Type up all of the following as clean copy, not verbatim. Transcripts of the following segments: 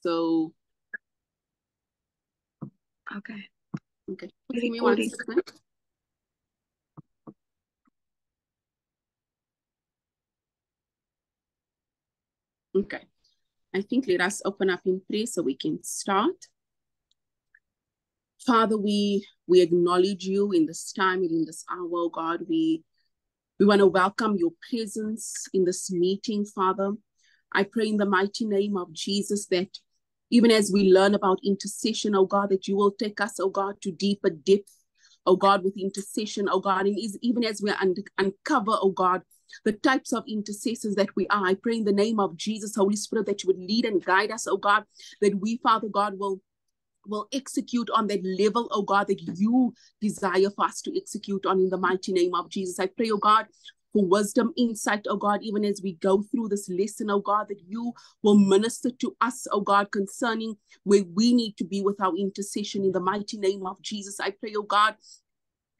So, Okay. give me 1 second. Okay. I think let us open up in prayer so we can start. Father, we acknowledge you in this time and in this hour, oh God. We want to welcome your presence in this meeting, Father. I pray in the mighty name of Jesus that even as we learn about intercession, oh God, that you will take us, oh God, to deeper depth, oh God, with intercession, oh God, and even as we uncover, oh God, the types of intercessors that we are. I pray in the name of Jesus, Holy Spirit, that you would lead and guide us, oh God, that we, Father God, will execute on that level, oh God, that you desire for us to execute on in the mighty name of Jesus. I pray, oh God, for wisdom, insight, oh God, even as we go through this lesson, oh God, that you will minister to us, oh God, concerning where we need to be with our intercession in the mighty name of Jesus. I pray, oh God,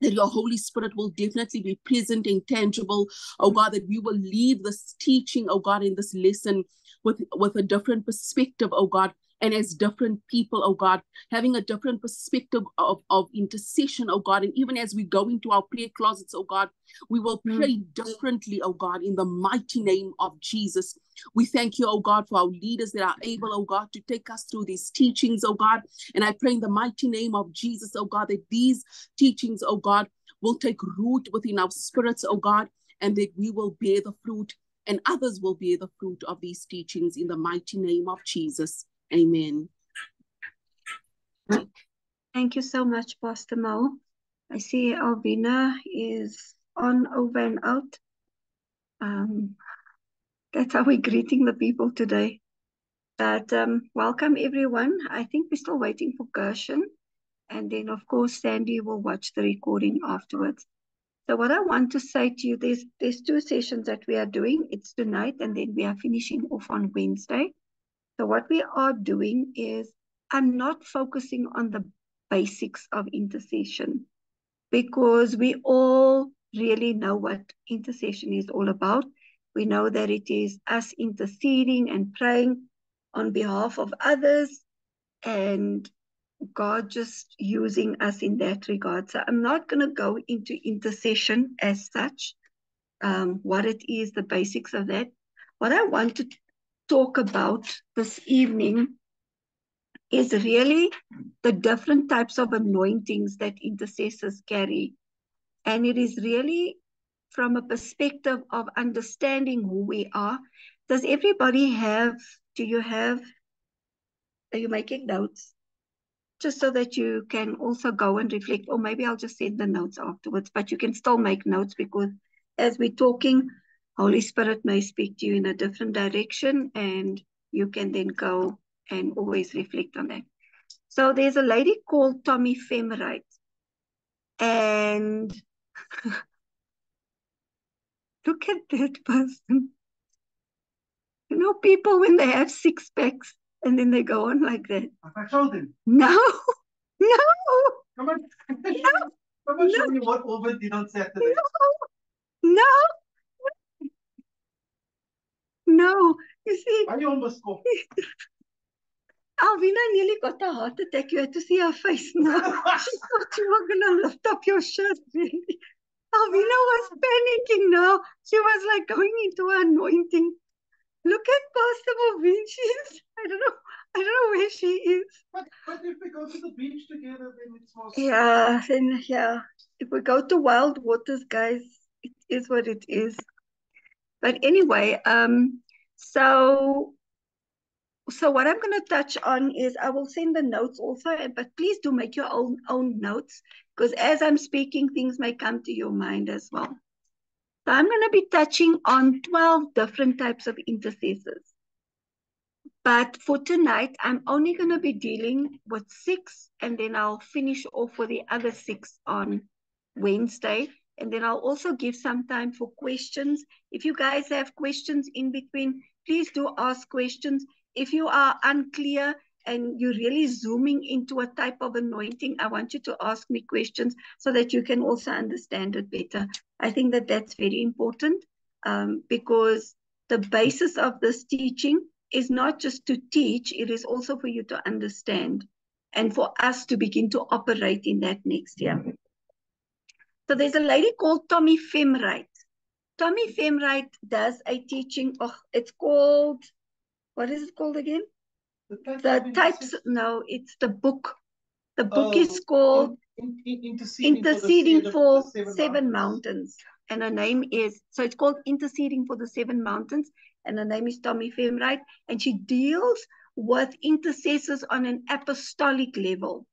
that your Holy Spirit will definitely be present and tangible, oh God, that we will leave this teaching, oh God, in this lesson with a different perspective, oh God, and as different people, oh God, having a different perspective of intercession, oh God, and even as we go into our prayer closets, oh God, we will pray differently, oh God, in the mighty name of Jesus. We thank you, oh God, for our leaders that are able, oh God, to take us through these teachings, oh God, and I pray in the mighty name of Jesus, oh God, that these teachings, oh God, will take root within our spirits, oh God, and that we will bear the fruit and others will bear the fruit of these teachings in the mighty name of Jesus. Amen. Thank you so much, Pastor Mo. I see Alvina is on, over and out. That's how we're greeting the people today. But welcome, everyone. I think we're still waiting for Gershon. And then, of course, Sandy will watch the recording afterwards. So what I want to say to you, there's 2 sessions that we are doing. It's tonight, and then we are finishing off on Wednesday. So what we are doing is, I'm not focusing on the basics of intercession, because we all really know what intercession is all about. We know that it is us interceding and praying on behalf of others, and God just using us in that regard. So I'm not going to go into intercession as such, what it is, the basics of that. What I want to talk about this evening is really the different types of anointings that intercessors carry. And it is really from a perspective of understanding who we are. Does everybody have, are you making notes? Just so that you can also go and reflect, or maybe I'll just send the notes afterwards, but you can still make notes, because as we're talking, Holy Spirit may speak to you in a different direction, and you can then go and always reflect on that. So there's a lady called Tommy Femerite, and look at that person. You know, people when they have 6 packs and then they go on like that. Have I showed him? No, no. Come on. No. Come on, show me what Owen did on Saturday. No. No. You see. Why you almost go? Alvina nearly got a heart attack. You had to see her face now. She thought you were going to lift up your shirt, really. Alvina was panicking now. She was like going into her anointing. Look at Pastor Movin. I don't know where she is. But if we go to the beach together, then it's more. Yeah. If we go to Wild Waters, guys, it is what it is. But anyway, so what I'm going to touch on is, I will send the notes also, but please do make your own notes, because as I'm speaking, things may come to your mind as well. So I'm going to be touching on 12 different types of intercessors. But for tonight, I'm only going to be dealing with 6, and then I'll finish off with the other 6 on Wednesday. And then I'll also give some time for questions. If you guys have questions in between, please do ask questions. If you are unclear and you're really zooming into a type of anointing, I want you to ask me questions so that you can also understand it better. I think that that's very important, because the basis of this teaching is not just to teach, it is also for you to understand and for us to begin to operate in that next year. So there's a lady called Tommy Femwright. Tommy Femwright does a teaching. Oh, it's called, what is it called again? The types, no, it's the book. The book is called Interceding for the Seven Mountains. And her name is, so it's called Interceding for the Seven Mountains. And her name is Tommy Femwright. And she deals with intercessors on an apostolic level.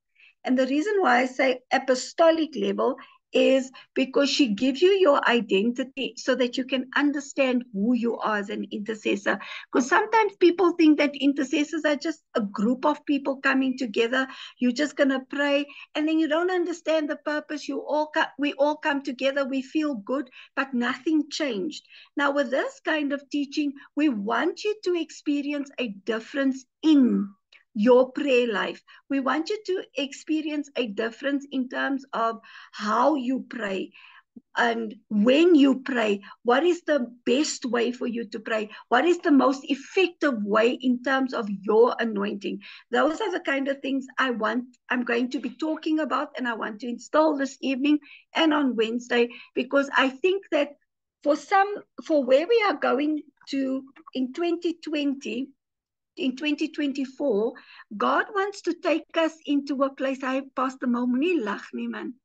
And the reason why I say apostolic level is because she gives you your identity so that you can understand who you are as an intercessor. Because sometimes people think that intercessors are just a group of people coming together. You're just going to pray, and then you don't understand the purpose. We all come together, we feel good, but nothing changed. Now, with this kind of teaching, we want you to experience a difference in your prayer life. We want you to experience a difference in terms of how you pray and when you pray. What is the best way for you to pray? What is the most effective way in terms of your anointing? Those are the kind of things I'm going to be talking about, and I want to install this evening and on Wednesday, because I think that for where we are going to in 2020, in 2024, God wants to take us into a place. I Pastor Momni Lachni man.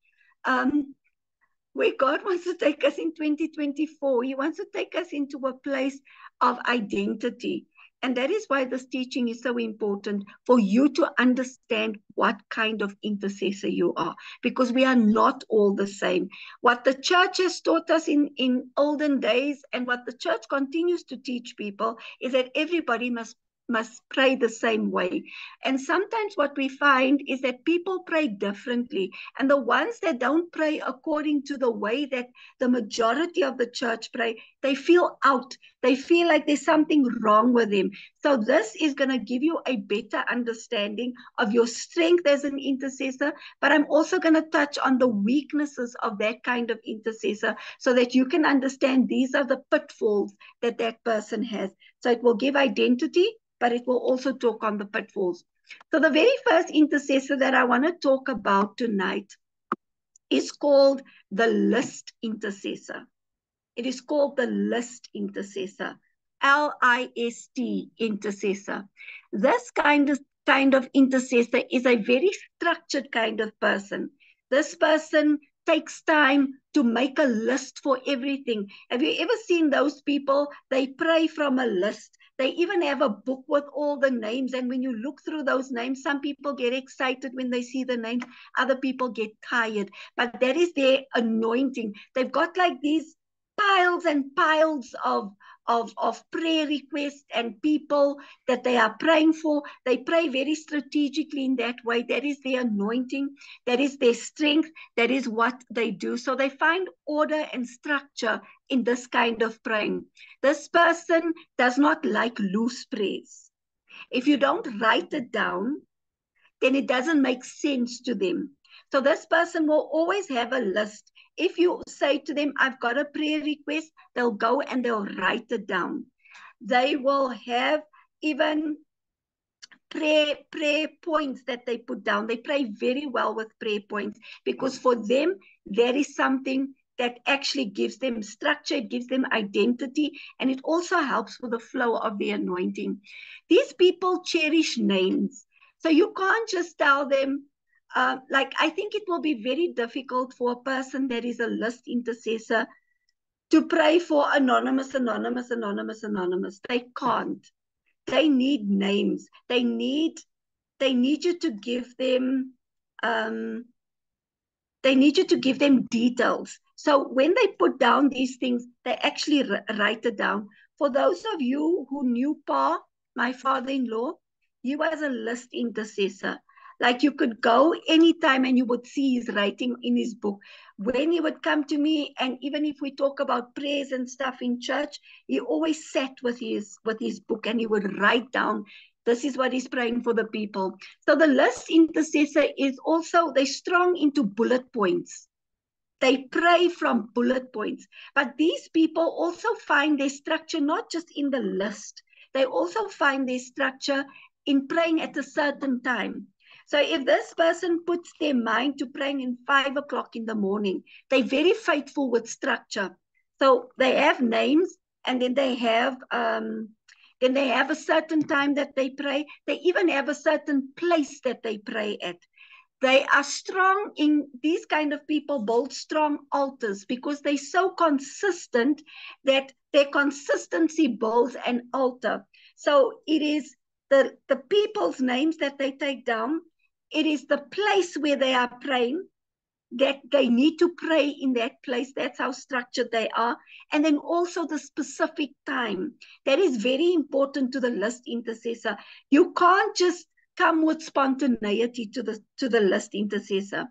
Where God wants to take us in 2024, He wants to take us into a place of identity. And that is why this teaching is so important, for you to understand what kind of intercessor you are, because we are not all the same. What the church has taught us in olden days, and what the church continues to teach people, is that everybody must pray the same way. And sometimes what we find is that people pray differently. And the ones that don't pray according to the way that the majority of the church pray, they feel out. They feel like there's something wrong with them. So this is going to give you a better understanding of your strength as an intercessor, but I'm also going to touch on the weaknesses of that kind of intercessor so that you can understand these are the pitfalls that that person has. So it will give identity, but it will also talk on the pitfalls. So the very first intercessor that I want to talk about tonight is called the list intercessor. It is called the list intercessor, L-I-S-T intercessor. This kind of intercessor is a very structured kind of person. This person takes time to make a list for everything. Have you ever seen those people? They pray from a list. They even have a book with all the names. And when you look through those names, some people get excited when they see the names. Other people get tired. But that is their anointing. They've got like these piles and piles of prayer requests and people that they are praying for. They pray very strategically in that way. That is their anointing. That is their strength. That is what they do. So they find order and structure in this kind of praying. This person does not like loose prayers. If you don't write it down, then it doesn't make sense to them. So this person will always have a list. If you say to them, I've got a prayer request, they'll go and they'll write it down. They will have even prayer points that they put down. They pray very well with prayer points, because for them, there is something that actually gives them structure, it gives them identity, and it also helps with the flow of the anointing. These people cherish names. So you can't just tell them, I think it will be very difficult for a person that is a list intercessor to pray for anonymous. They can't. They need names. They need you to give them, details. So when they put down these things, they actually write it down. For those of you who knew Pa, my father-in-law, he was a list intercessor. Like you could go anytime and you would see his writing in his book. When he would come to me, and even if we talk about prayers and stuff in church, he always sat with his book and he would write down, this is what he's praying for the people. So the list intercessor is also, they're strong into bullet points. They pray from bullet points. But these people also find their structure not just in the list. they also find their structure in praying at a certain time. So if this person puts their mind to praying in 5 o'clock in the morning, they're very faithful with structure. So they have names, and then they have a certain time that they pray. They even have a certain place that they pray at. They are strong in these kind of people build strong altars because they're so consistent that their consistency builds an altar. So it is the people's names that they take down. It is the place where they are praying, that they need to pray in that place. That's how structured they are. And then also the specific time. That is very important to the list intercessor. You can't just come with spontaneity to the list intercessor.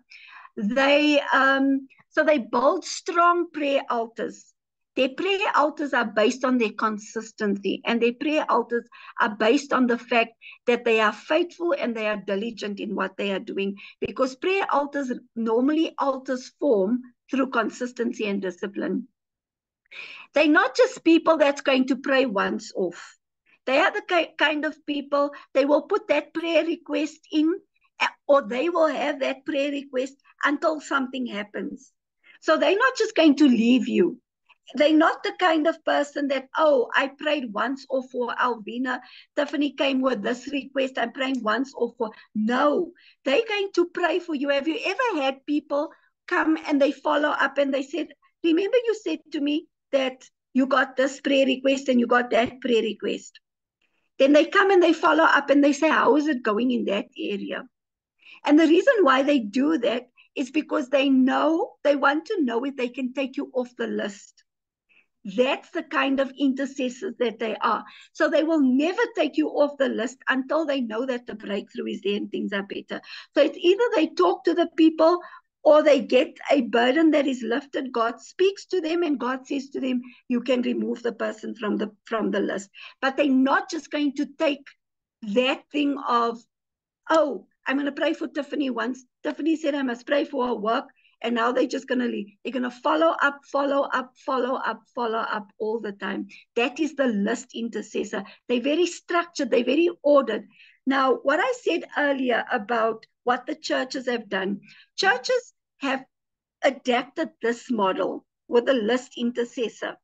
So they build strong prayer altars. Their prayer altars are based on their consistency, and their prayer altars are based on the fact that they are faithful and they are diligent in what they are doing, because prayer altars normally altars form through consistency and discipline. They're not just people that's going to pray once off. They are the kind of people, they will put that prayer request in, or they will have that prayer request until something happens. So they're not just going to leave you. They're not the kind of person that, oh, I prayed once off for Alvina. Tiffany came with this request. I'm praying once off for. No, they're going to pray for you. Have you ever had people come and they follow up and they said, remember you said to me that you got this prayer request and you got that prayer request. Then they come and they follow up and they say, how is it going in that area? And the reason why they do that is because they want to know if they can take you off the list. That's the kind of intercessors that they are. So they will never take you off the list until they know that the breakthrough is there and things are better. So it's either they talk to the people or they get a burden that is lifted. God speaks to them and God says to them, you can remove the person from the list. But they're not just going to take that thing of, oh, I'm going to pray for Tiffany once. Tiffany said I must pray for her work. And now they're just going to leave. They're going to follow up all the time. That is the list intercessor. They're very structured. They're very ordered. Now, what I said earlier about what the churches have done, churches have adapted this model with a list intercessor,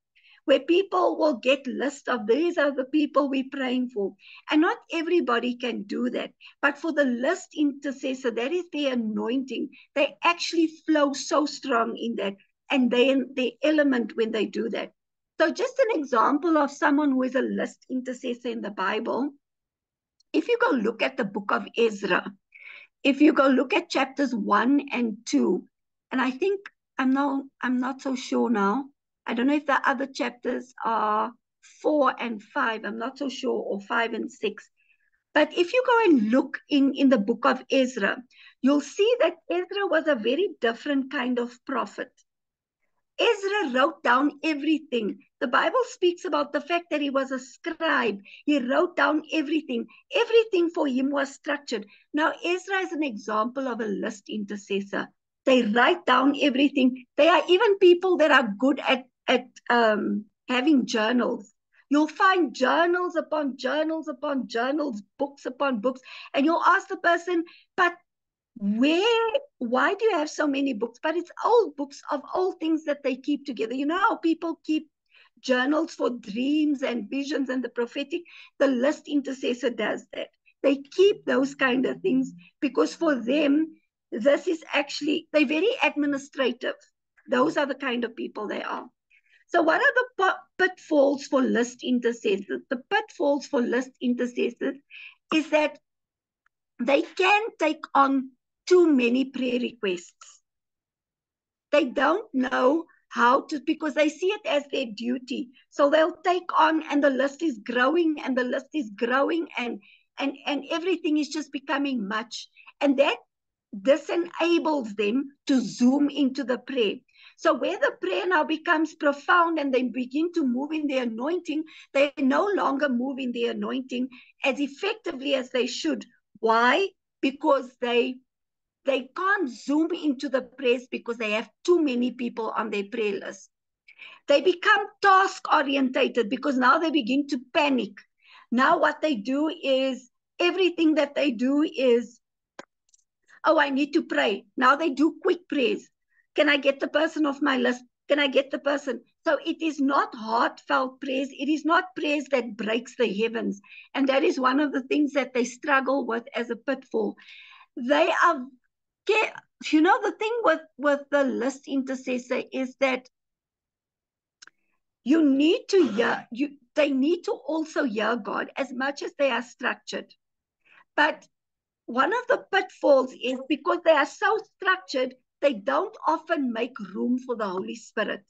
where people will get lists of these are the people we're praying for. And not everybody can do that. But for the list intercessor, that is their anointing. They actually flow so strong in that. And the element when they do that. So just an example of someone who is a list intercessor in the Bible. If you go look at the book of Ezra, if you go look at chapters 1 and 2, and I think, I'm not so sure now. I don't know if the other chapters are 4 and 5. I'm not so sure, or 5 and 6. But if you go and look in the book of Ezra, you'll see that Ezra was a very different kind of prophet. Ezra wrote down everything. The Bible speaks about the fact that he was a scribe. He wrote down everything. Everything for him was structured. Now, Ezra is an example of a list intercessor. They write down everything. They are even people that are good at having journals. You'll find journals upon journals upon journals, books upon books, and you'll ask the person, but why do you have so many books? But it's old books of old things that they keep together. You know how people keep journals for dreams and visions and the prophetic? The list intercessor does that. They keep those kind of things because for them, this is actually, they're very administrative. Those are the kind of people they are. So what are the pitfalls for list intercessors? The pitfalls for list intercessors is that they can take on too many prayer requests. They don't know how to, because they see it as their duty. So they'll take on, and the list is growing and the list is growing and everything is just becoming much. And that disenables them to zoom into the prayer. So where the prayer now becomes profound and they begin to move in the anointing, they no longer move in the anointing as effectively as they should. Why? Because they can't zoom into the prayers because they have too many people on their prayer list. They become task-orientated because now they begin to panic. Now what they do is, everything that they do is, oh, I need to pray. Now they do quick prayers. Can I get the person off my list? Can I get the person? So it is not heartfelt prayers. It is not prayers that breaks the heavens. And that is one of the things that they struggle with as a pitfall. They are, you know, the thing with the list intercessor is that you need to hear, they need to also hear God as much as they are structured. But one of the pitfalls is because they are so structured, they don't often make room for the Holy Spirit.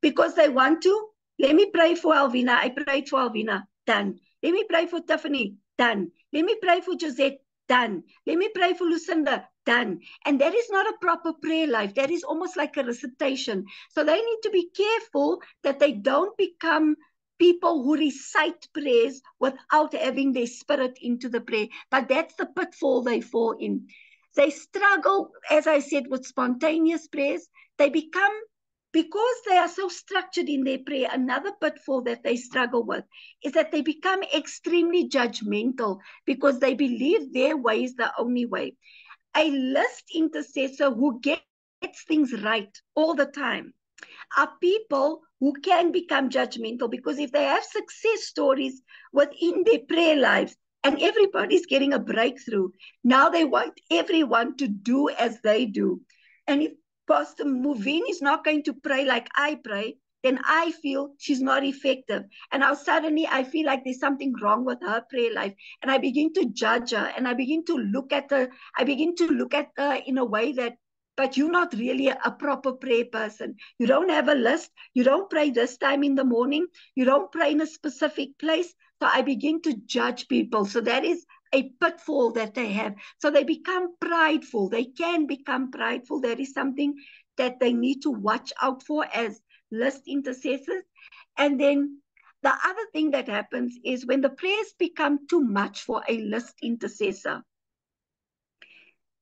Because they want to, let me pray for Alvina. I prayed for Alvina. Done. Let me pray for Tiffany. Done. Let me pray for Josette. Done. Let me pray for Lucinda. Done. And that is not a proper prayer life. That is almost like a recitation. So they need to be careful that they don't become people who recite prayers without having their spirit into the prayer. But that's the pitfall they fall in. They struggle, as I said, with spontaneous prayers. They become, because they are so structured in their prayer, another pitfall that they struggle with is that they become extremely judgmental because they believe their way is the only way. A list intercessor who gets things right all the time are people who can become judgmental, because if they have success stories within their prayer lives and everybody's getting a breakthrough, now they want everyone to do as they do. And if Pastor Movin is not going to pray like I pray, then I feel she's not effective. And now suddenly I feel like there's something wrong with her prayer life. And I begin to judge her, and I begin to look at her. I begin to look at her in a way that, but you're not really a proper prayer person. You don't have a list. You don't pray this time in the morning. You don't pray in a specific place. So I begin to judge people. So that is a pitfall that they have. So they become prideful. They can become prideful. That is something that they need to watch out for as list intercessors. And then the other thing that happens is when the prayers become too much for a list intercessor,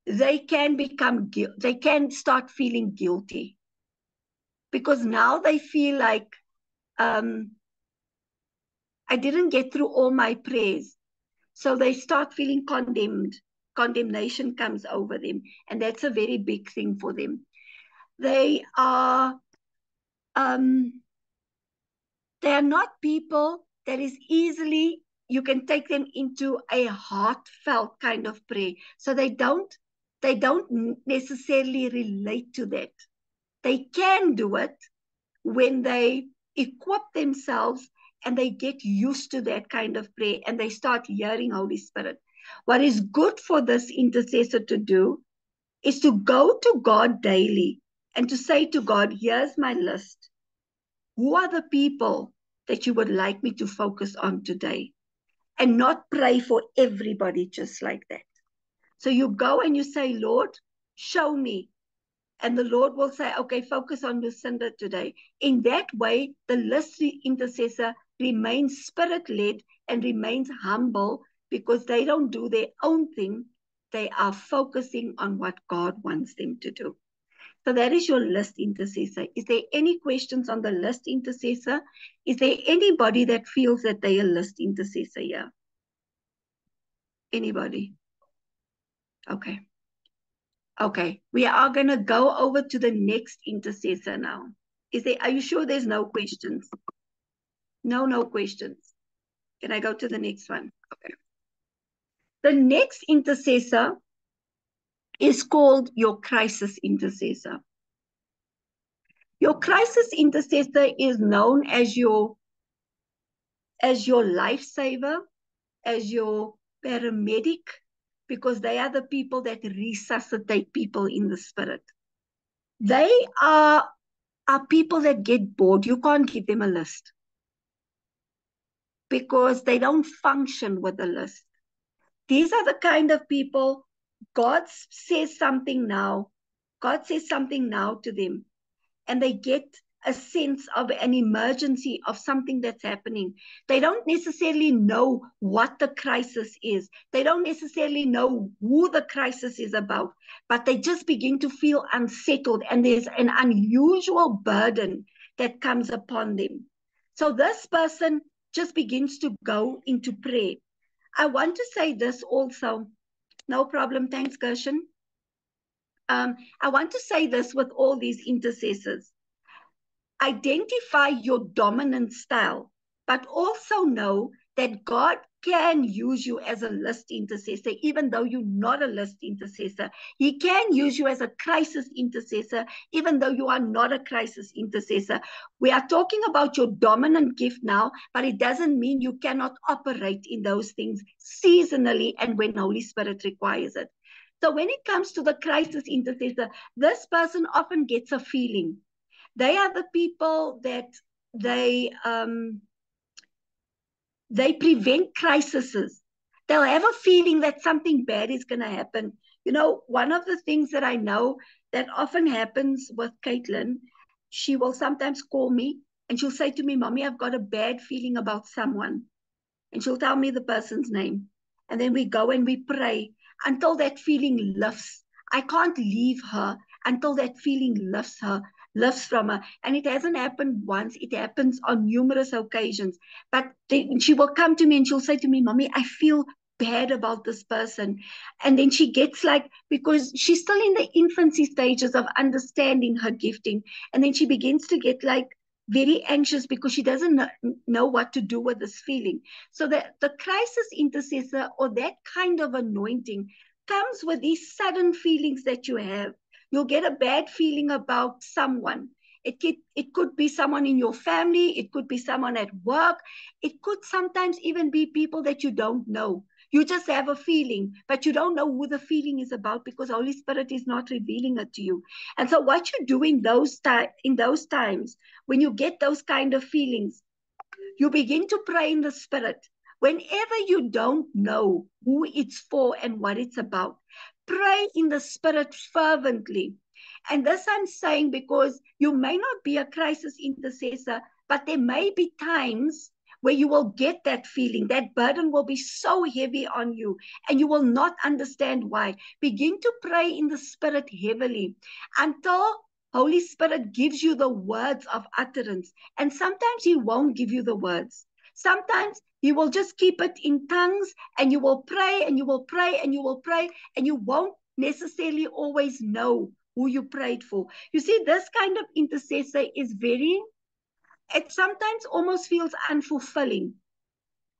they can start feeling guilty, because now they feel like, I didn't get through all my prayers. So they start feeling condemned. Condemnation comes over them. And that's a very big thing for them. They are not people that is easily, you can take them into a heartfelt kind of prayer. So they don't necessarily relate to that. They can do it when they equip themselves and they get used to that kind of prayer and they start hearing Holy Spirit. What is good for this intercessor to do is to go to God daily and to say to God, here's my list. Who are the people that you would like me to focus on today? And not pray for everybody just like that. So you go and you say, Lord, show me. And the Lord will say, okay, focus on Lucinda today. In that way, the list intercessor remains spirit-led and remains humble, because they don't do their own thing. They are focusing on what God wants them to do. So that is your list intercessor. Is there any questions on the list intercessor? Is there anybody that feels that they are a list intercessor here? Anybody? Okay. Okay, we are going to go over to the next intercessor now. Are you sure there's no questions? No questions. Can I go to the next one? Okay. The next intercessor is called your crisis intercessor. Your crisis intercessor is known as your lifesaver, as your paramedic, because they are the people that resuscitate people in the spirit. They are people that get bored. You can't give them a list, because they don't function with a list. These are the kind of people, God says something now to them, and they get a sense of an emergency of something that's happening. They don't necessarily know what the crisis is. They don't necessarily know who the crisis is about, but they just begin to feel unsettled, and there's an unusual burden that comes upon them. So this person just begins to go into prayer. I want to say this also. No problem. Thanks, Gershon. I want to say this with all these intercessors. Identify your dominant style, but also know that God can use you as a list intercessor, even though you're not a list intercessor. He can use you as a crisis intercessor, even though you are not a crisis intercessor. We are talking about your dominant gift now, but it doesn't mean you cannot operate in those things seasonally and when Holy Spirit requires it. So when it comes to the crisis intercessor, this person often gets a feeling. They are the people that they prevent crises. They'll have a feeling that something bad is going to happen. You know, one of the things that I know that often happens with Caitlin, she will sometimes call me and she'll say to me, Mommy, I've got a bad feeling about someone. And she'll tell me the person's name. And then we go and we pray until that feeling lifts. I can't leave her until that feeling lifts from her. And it hasn't happened once. It happens on numerous occasions. But she will come to me and she'll say to me, Mommy, I feel bad about this person. And then she gets like, because she's still in the infancy stages of understanding her gifting. And then she begins to get like very anxious because she doesn't know what to do with this feeling. So the crisis intercessor or that kind of anointing comes with these sudden feelings that you have. You'll get a bad feeling about someone. It could be someone in your family. It could be someone at work. It could sometimes even be people that you don't know. You just have a feeling, but you don't know who the feeling is about because Holy Spirit is not revealing it to you. And so what you do in those times, when you get those kind of feelings, you begin to pray in the Spirit. Whenever you don't know who it's for and what it's about, pray in the Spirit fervently. And this I'm saying because you may not be a crisis intercessor, but there may be times where you will get that feeling. That burden will be so heavy on you and you will not understand why. Begin to pray in the Spirit heavily until Holy Spirit gives you the words of utterance. And sometimes He won't give you the words. Sometimes He will just keep it in tongues and you will pray and you will pray and you will pray and you won't necessarily always know who you prayed for. You see, this kind of intercessor is it sometimes almost feels unfulfilling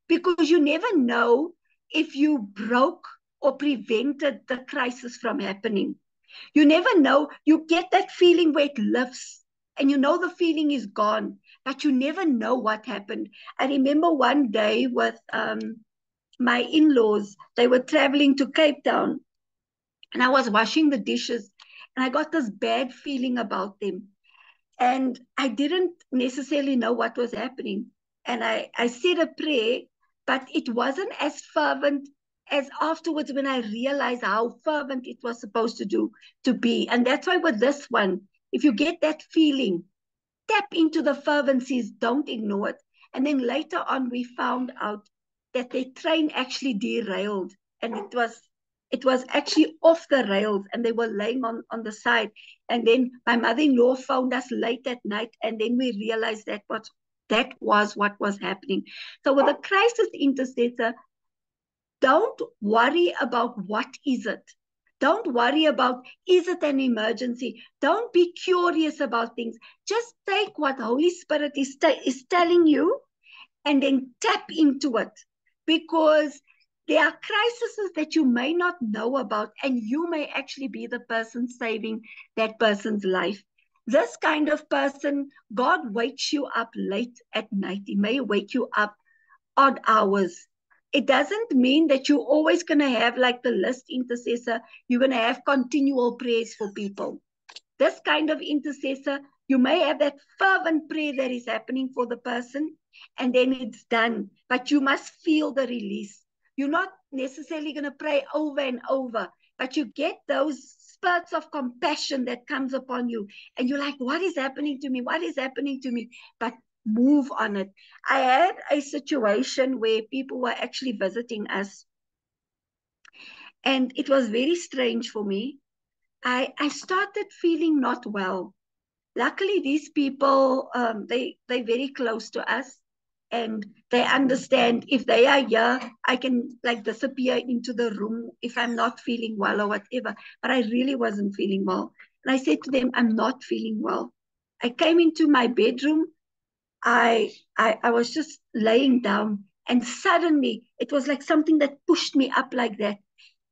because you never know if you broke or prevented the crisis from happening. You never know. You get that feeling where it lifts and you know the feeling is gone, but you never know what happened. I remember one day with my in-laws, they were traveling to Cape Town and I was washing the dishes and I got this bad feeling about them. And I didn't necessarily know what was happening. And I said a prayer, but it wasn't as fervent as afterwards when I realized how fervent it was supposed to be. And that's why with this one, if you get that feeling, tap into the fervencies, don't ignore it. And then later on, we found out that their train actually derailed and it was actually off the rails and they were laying on the side. And then my mother-in-law found us late at night and then we realized that was what was happening. So with a crisis intercessor, don't worry about what is it. Don't worry about, is it an emergency? Don't be curious about things. Just take what Holy Spirit is telling you and then tap into it. Because there are crises that you may not know about, and you may actually be the person saving that person's life. This kind of person, God wakes you up late at night. He may wake you up odd hours. It doesn't mean that you're always going to have like the list intercessor. You're going to have continual prayers for people. This kind of intercessor, you may have that fervent prayer that is happening for the person, and then it's done. But you must feel the release. You're not necessarily going to pray over and over, but you get those spurts of compassion that comes upon you. And you're like, what is happening to me? What is happening to me? But move on it. I had a situation where people were actually visiting us. And it was very strange for me. I started feeling not well. Luckily, they're very close to us. and they understand if they are here, I can like disappear into the room if I'm not feeling well or whatever. But I really wasn't feeling well. And I said to them, I'm not feeling well. I came into my bedroom. I was just laying down, and suddenly it was like something that pushed me up like that.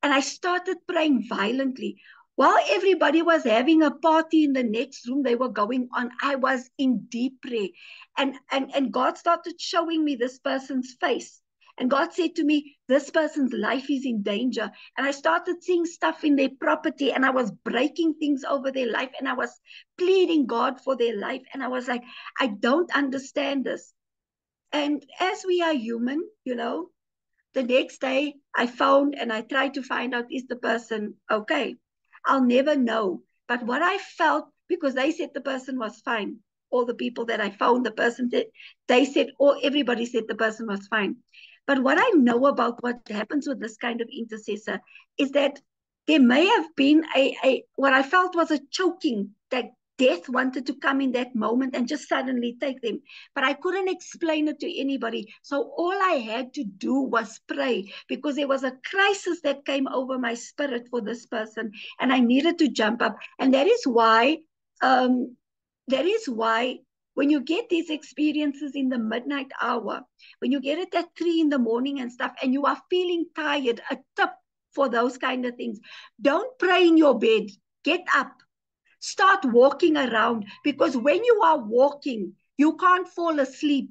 And I started praying violently. While everybody was having a party in the next room, they were going on, I was in deep prayer. And God started showing me this person's face. And God said to me, this person's life is in danger. And I started seeing stuff in their property, and I was breaking things over their life, and I was pleading God for their life. And I was like, I don't understand this. And as we are human, the next day I found and I tried to find out, is the person okay? I'll never know. But what I felt, because they said the person was fine. All the people that I found, the person that they said, or everybody said the person was fine. But what I know about what happens with this kind of intercessor is that there may have been what I felt was a choking, that death wanted to come in that moment and just suddenly take them. But I couldn't explain it to anybody. So all I had to do was pray, because there was a crisis that came over my spirit for this person, and I needed to jump up. And that is why when you get these experiences in the midnight hour, when you get it at 3 a.m. and stuff, and you are feeling tired, a tip for those kind of things, don't pray in your bed. Get up. Start walking around, because when you are walking, you can't fall asleep.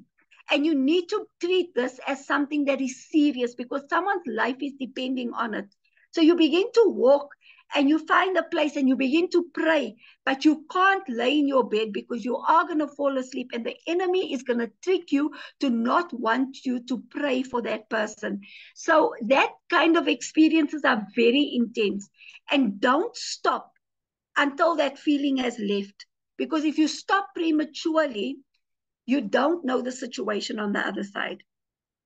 And you need to treat this as something that is serious, because someone's life is depending on it. So you begin to walk, and you find a place and you begin to pray, but you can't lay in your bed, because you are going to fall asleep, and the enemy is going to trick you to not want you to pray for that person. So that kind of experiences are very intense. And don't stop until that feeling has left. Because if you stop prematurely, you don't know the situation on the other side.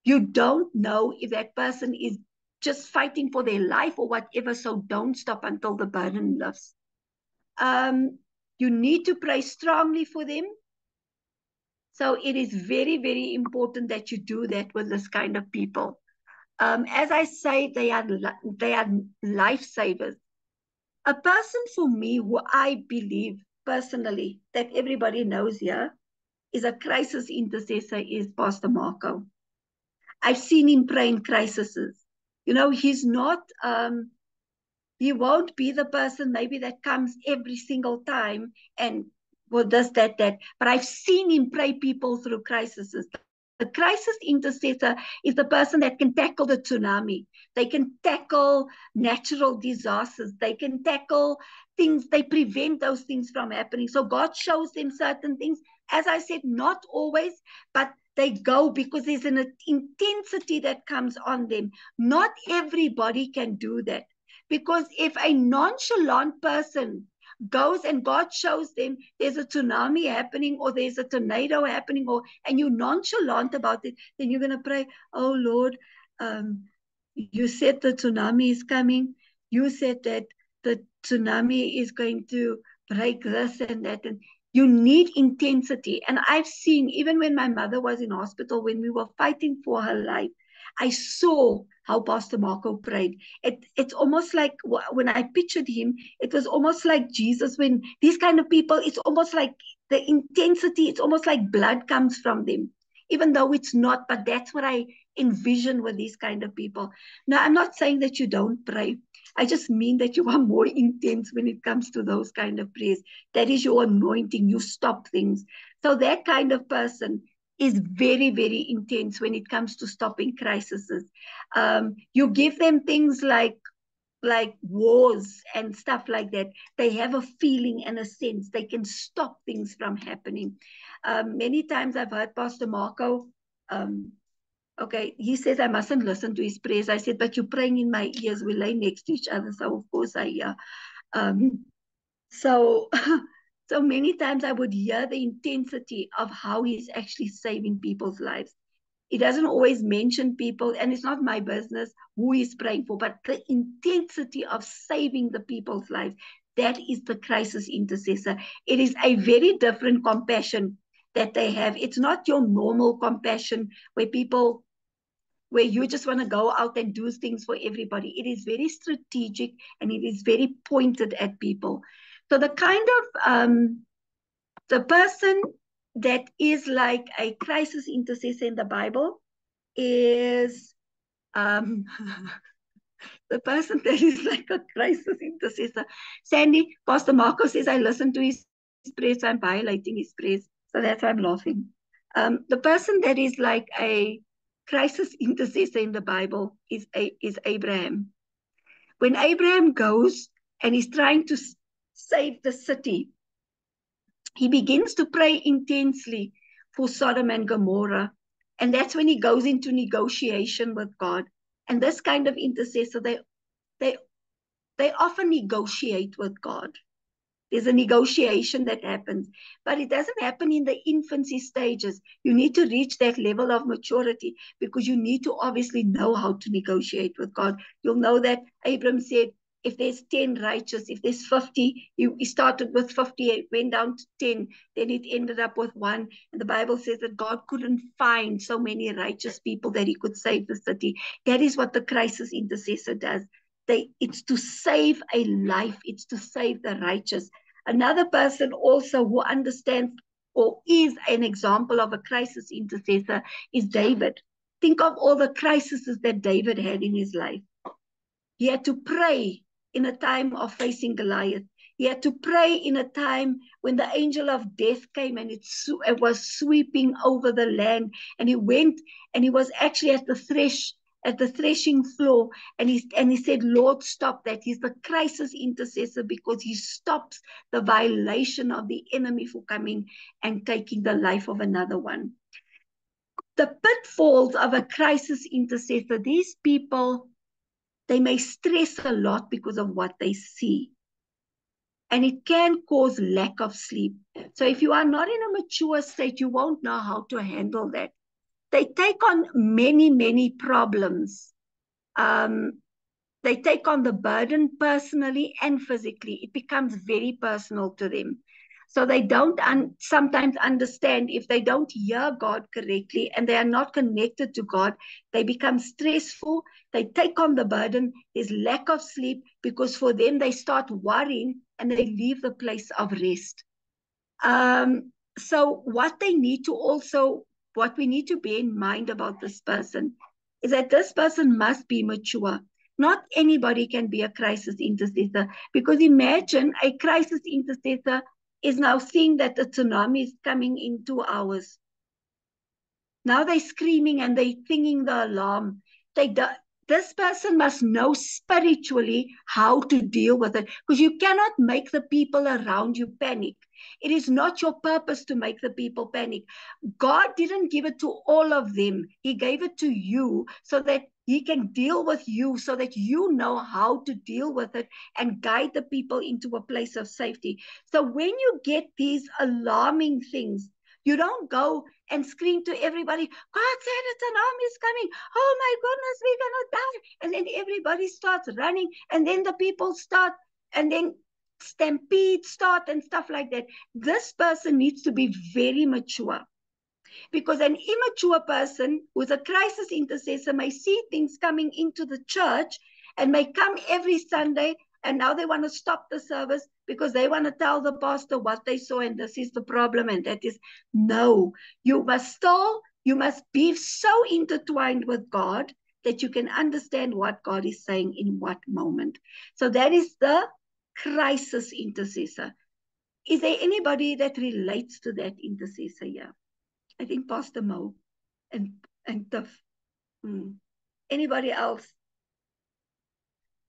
You don't know if that person is just fighting for their life or whatever. So don't stop until the burden lifts. You need to pray strongly for them. So it is very, very important that you do that with this kind of people. As I say, they are lifesavers. A person for me who I believe personally that everybody knows here is a crisis intercessor is Pastor Marco. I've seen him pray in crises. He's not, he won't be the person maybe that comes every single time and does that. But I've seen him pray people through crises. The crisis intercessor is the person that can tackle the tsunami. They can tackle natural disasters. They can tackle things. They prevent those things from happening. So God shows them certain things. As I said, not always, but they go because there's an intensity that comes on them. Not everybody can do that. Because if a nonchalant person goes and God shows them there's a tsunami happening or there's a tornado happening, and you're nonchalant about it, then you're going to pray, oh Lord, you said the tsunami is coming. You said that the tsunami is going to break this and that. And you need intensity. And I've seen, even when my mother was in hospital, when we were fighting for her life, I saw how Pastor Marco prayed. It's almost like when I pictured him, it was almost like Jesus. When these kind of people, it's almost like the intensity, it's almost like blood comes from them, even though it's not, but that's what I envision with these kind of people. Now, I'm not saying that you don't pray. I just mean that you are more intense when it comes to those kind of prayers. That is your anointing. You stop things. So that kind of person is very, very intense when it comes to stopping crises. You give them things like wars and stuff like that. They have a feeling and a sense. They can stop things from happening. Many times I've heard Pastor Marco, he says I mustn't listen to his prayers. I said, but you're praying in my ears. We lay next to each other. So of course I hear. So many times I would hear the intensity of how he's actually saving people's lives. He doesn't always mention people, and it's not my business who he's praying for, but the intensity of saving the people's lives, that is the crisis intercessor. It is a very different compassion. that they have. It's not your normal compassion where you just want to go out and do things for everybody. It is very strategic and it is very pointed at people. So the kind of, the person that is like a crisis intercessor in the Bible is, the person that is like a crisis intercessor. Sandy, Pastor Marco says, I listen to his prayers, so I'm violating his prayers. So that's why I'm laughing. The person that is like a crisis intercessor in the Bible is Abraham. When Abraham goes and he's trying to save the city, he begins to pray intensely for Sodom and Gomorrah. And that's when he goes into negotiation with God. And this kind of intercessor, they often negotiate with God. There's a negotiation that happens, but it doesn't happen in the infancy stages. You need to reach that level of maturity because you need to obviously know how to negotiate with God. You'll know that Abram said, if there's 10 righteous, if there's 50, he started with 50, it went down to 10, then it ended up with 1. And the Bible says that God couldn't find so many righteous people that he could save the city. That is what the crisis intercessor does. It's to save a life. It's to save the righteous. Another person also who understands or is an example of a crisis intercessor is David. Think of all the crises that David had in his life. He had to pray in a time of facing Goliath. He had to pray in a time when the angel of death came and it was sweeping over the land. And he went and he was actually at the threshing floor, and he said, Lord, stop that. He's the crisis intercessor because he stops the violation of the enemy for coming and taking the life of another one. The pitfalls of a crisis intercessor, these people, they may stress a lot because of what they see. And it can cause lack of sleep. So if you are not in a mature state, you won't know how to handle that. They take on many, many problems. They take on the burden personally and physically. It becomes very personal to them. So they don't sometimes understand if they don't hear God correctly and they are not connected to God, they become stressful. They take on the burden. There's lack of sleep because for them, they start worrying and they leave the place of rest. So what we need to bear in mind about this person is that this person must be mature. Not anybody can be a crisis intercessor, because imagine a crisis intercessor is now seeing that the tsunami is coming in 2 hours. Now they're screaming and they're singing the alarm. This person must know spiritually how to deal with it, because you cannot make the people around you panic. It is not your purpose to make the people panic. God didn't give it to all of them. He gave it to you so that he can deal with you, so that you know how to deal with it and guide the people into a place of safety. So when you get these alarming things, you don't go and scream to everybody, God said it's an army is coming. Oh my goodness, we're going to die. And then everybody starts running, and then the people start, and then stampedes start and stuff like that. This person needs to be very mature, because an immature person who's a crisis intercessor may see things coming into the church and may come every Sunday, and now they want to stop the service because they want to tell the pastor what they saw and this is the problem and that is. No, you must be so intertwined with God that you can understand what God is saying in what moment. So that is the crisis intercessor. Is there anybody that relates to that intercessor here? I think Pastor Mo and Tiff. Anybody else?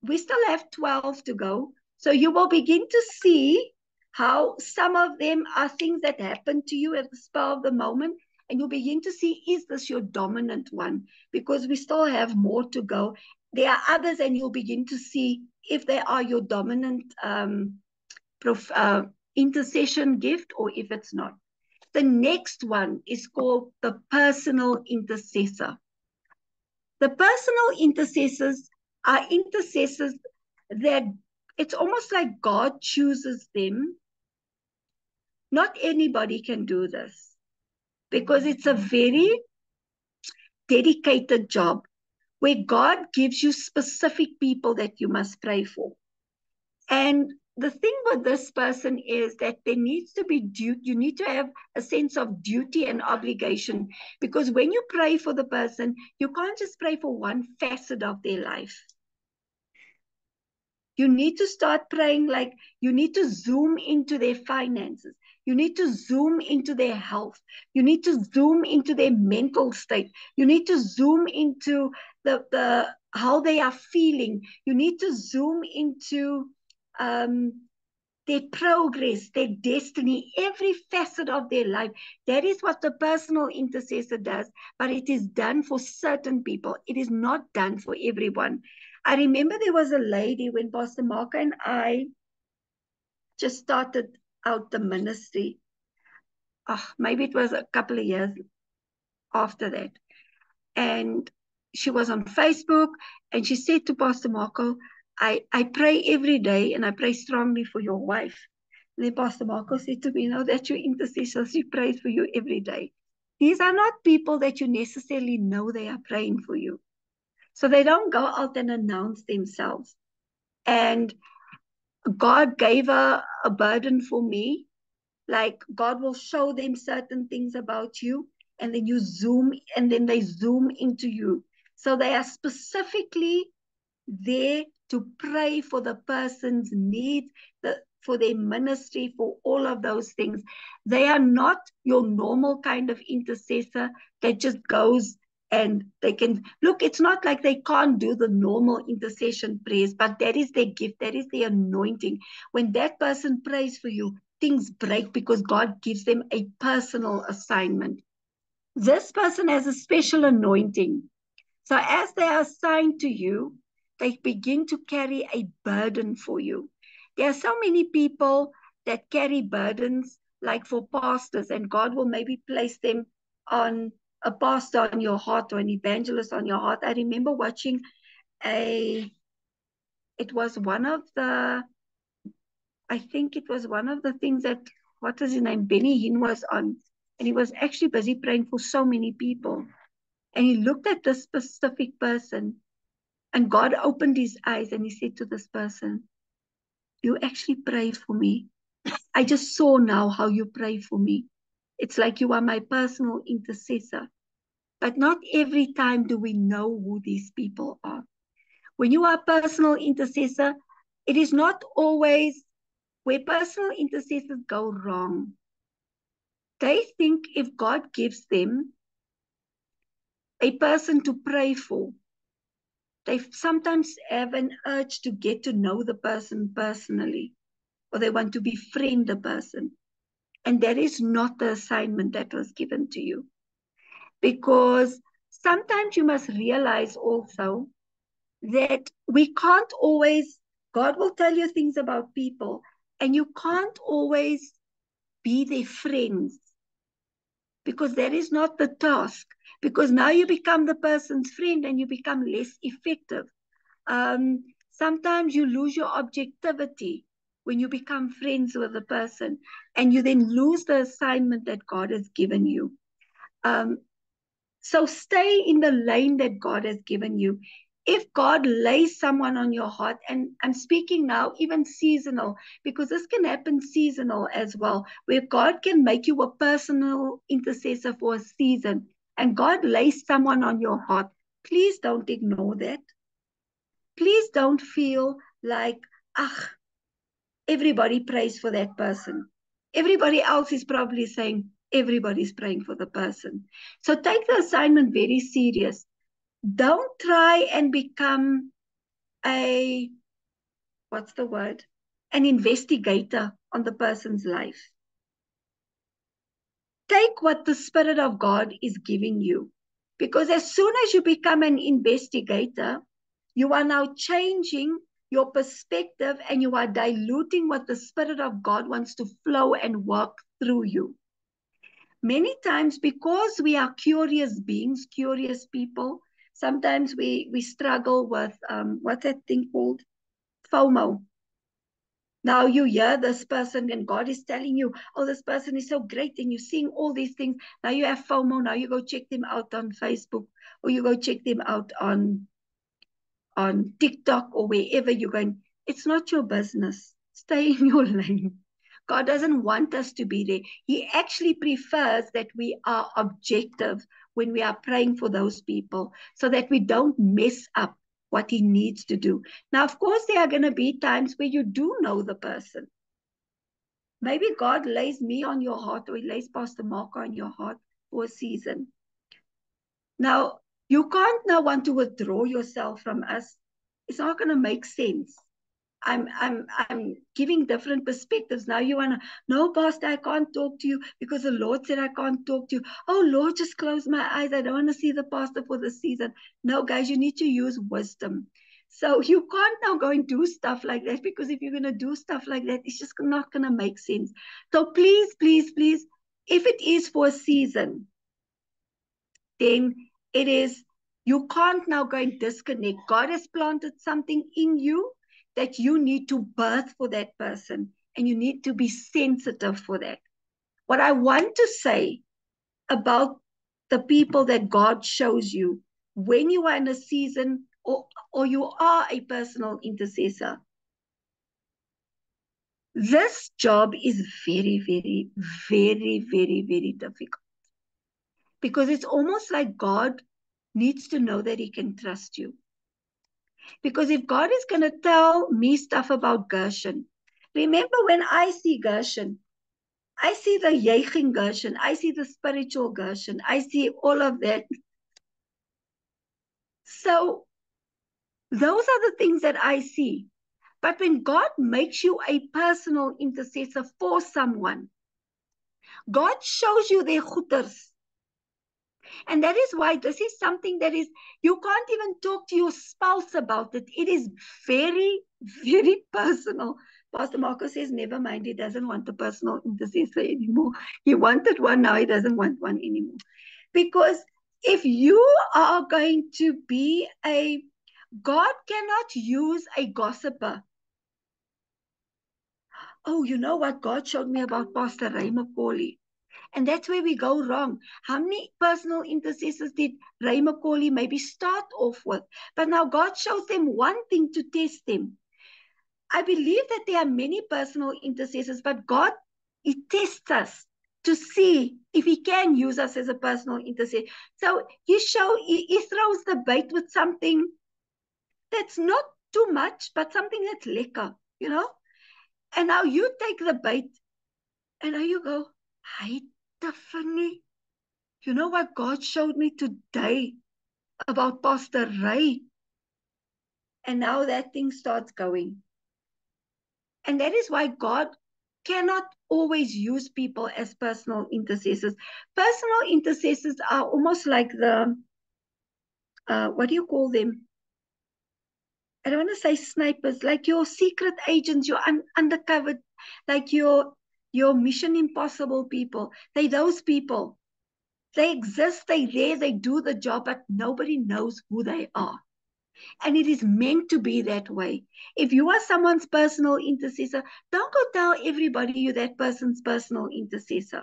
We still have 12 to go. So you will begin to see how some of them are things that happen to you at the spur of the moment. And you'll begin to see, is this your dominant one? Because we still have more to go. There are others, and you'll begin to see if they are your dominant intercession gift or if it's not. The next one is called the personal intercessor. The personal intercessors are intercessors that it's almost like God chooses them. Not anybody can do this. because it's a very dedicated job where God gives you specific people that you must pray for. And the thing with this person is that there needs to be you need to have a sense of duty and obligation, because when you pray for the person, you can't just pray for one facet of their life. You need to start praying, like you need to zoom into their finances. You need to zoom into their health. You need to zoom into their mental state. You need to zoom into the how they are feeling. You need to zoom into their progress, their destiny, every facet of their life. That is what the personal intercessor does, but it is done for certain people. It is not done for everyone. I remember there was a lady when Pastor Mark and I just started out the ministry. Maybe it was a couple of years after that. And she was on Facebook and she said to Pastor Marco, I pray every day and I pray strongly for your wife. And then Pastor Marco said to me, that's your intercessor. She prays for you every day. These are not people that you necessarily know they are praying for you. So they don't go out and announce themselves. And God gave her a burden for me. Like God will show them certain things about you, and then you zoom, and then they zoom into you. So they are specifically there to pray for the person's needs, for their ministry, for all of those things. They are not your normal kind of intercessor that just goes and they can look. It's not like they can't do the normal intercession prayers, but that is their gift. That is their anointing. When that person prays for you, things break because God gives them a personal assignment. This person has a special anointing. So as they are assigned to you, they begin to carry a burden for you. There are so many people that carry burdens, like for pastors, and God will maybe place them on a pastor on your heart or an evangelist on your heart. I remember watching I think it was one of the things that, what was his name? Benny Hinn was on, and he was actually busy praying for so many people. And he looked at this specific person, and God opened his eyes and he said to this person, you actually prayed for me. I just saw now how you pray for me. It's like you are my personal intercessor. But not every time do we know who these people are. When you are a personal intercessor, it is not always where personal intercessors go wrong. They think if God gives them a person to pray for, they sometimes have an urge to get to know the person personally, or they want to befriend the person. And that is not the assignment that was given to you. Because sometimes you must realize also that we can't always, God will tell you things about people, and you can't always be their friends, because that is not the task. Because now you become the person's friend and you become less effective. Sometimes you lose your objectivity when you become friends with a person, and you then lose the assignment that God has given you. So stay in the lane that God has given you. If God lays someone on your heart, and I'm speaking now even seasonal, because this can happen seasonal as well, where God can make you a personal intercessor for a season, and God lays someone on your heart, please don't ignore that. Please don't feel like, everybody prays for that person. Everybody else is probably saying everybody's praying for the person. So take the assignment very serious. Don't try and become an investigator on the person's life. Take what the Spirit of God is giving you. Because as soon as you become an investigator, you are now changing your perspective, and you are diluting what the Spirit of God wants to flow and work through you. Many times, because we are curious beings, curious people, sometimes we struggle with, what's that thing called? FOMO. Now you hear this person and God is telling you, oh, this person is so great, and you're seeing all these things. Now you have FOMO. Now you go check them out on Facebook, or you go check them out on TikTok or wherever you're going. It's not your business. Stay in your lane. God doesn't want us to be there. He actually prefers that we are objective when we are praying for those people, so that we don't mess up what he needs to do. Now, of course, there are going to be times where you do know the person. Maybe God lays me on your heart, or he lays Pastor Mark on your heart for a season. Now, you can't now want to withdraw yourself from us. It's not going to make sense. I'm giving different perspectives. Now you want to, no, Pastor, I can't talk to you because the Lord said I can't talk to you. Oh, Lord, just close my eyes. I don't want to see the pastor for the season. No, guys, you need to use wisdom. So you can't now go and do stuff like that, because if you're going to do stuff like that, it's just not going to make sense. So please, please, please, if it is for a season, then it is, you can't now go and disconnect. God has planted something in you that you need to birth for that person, and you need to be sensitive for that. What I want to say about the people that God shows you when you are in a season, or you are a personal intercessor, this job is very, very, very, very, very difficult, because it's almost like God needs to know that he can trust you. Because if God is going to tell me stuff about Gershon, remember when I see Gershon, I see the Yeching Gershon, I see the spiritual Gershon, I see all of that. So those are the things that I see. But when God makes you a personal intercessor for someone, God shows you their goeders. And that is why this is something that is, you can't even talk to your spouse about it. It is very, very personal. Pastor Marcos says, never mind, he doesn't want a personal intercessor anymore. He wanted one, now he doesn't want one anymore. Because if you are going to be God cannot use a gossiper. Oh, you know what God showed me about Pastor Ray McCauley? And that's where we go wrong. How many personal intercessors did Ray McCauley maybe start off with? But now God shows them one thing to test them. I believe that there are many personal intercessors, but God, he tests us to see if he can use us as a personal intercessor. So he throws the bait with something that's not too much, but something that's lekker, you know? And now you take the bait, and now you go, hi, Tiffany. You know what God showed me today about Pastor Ray? And now that thing starts going. And that is why God cannot always use people as personal intercessors. Personal intercessors are almost like the, what do you call them? I don't want to say snipers, like your secret agents, your undercover, like your Mission Impossible people. They those people. They exist, they're there, they do the job, but nobody knows who they are. And it is meant to be that way. If you are someone's personal intercessor, don't go tell everybody you're that person's personal intercessor.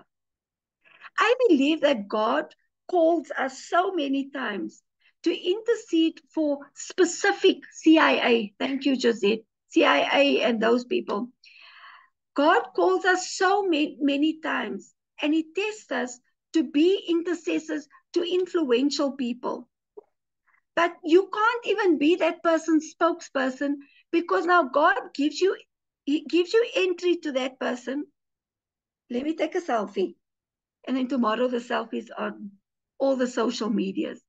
I believe that God calls us so many times to intercede for specific CIA. Thank you, Josette. CIA and those people. God calls us so many times, and he tests us to be intercessors to influential people. But you can't even be that person's spokesperson, because now God gives you entry to that person. Let me take a selfie. And then tomorrow the selfie's on all the social medias.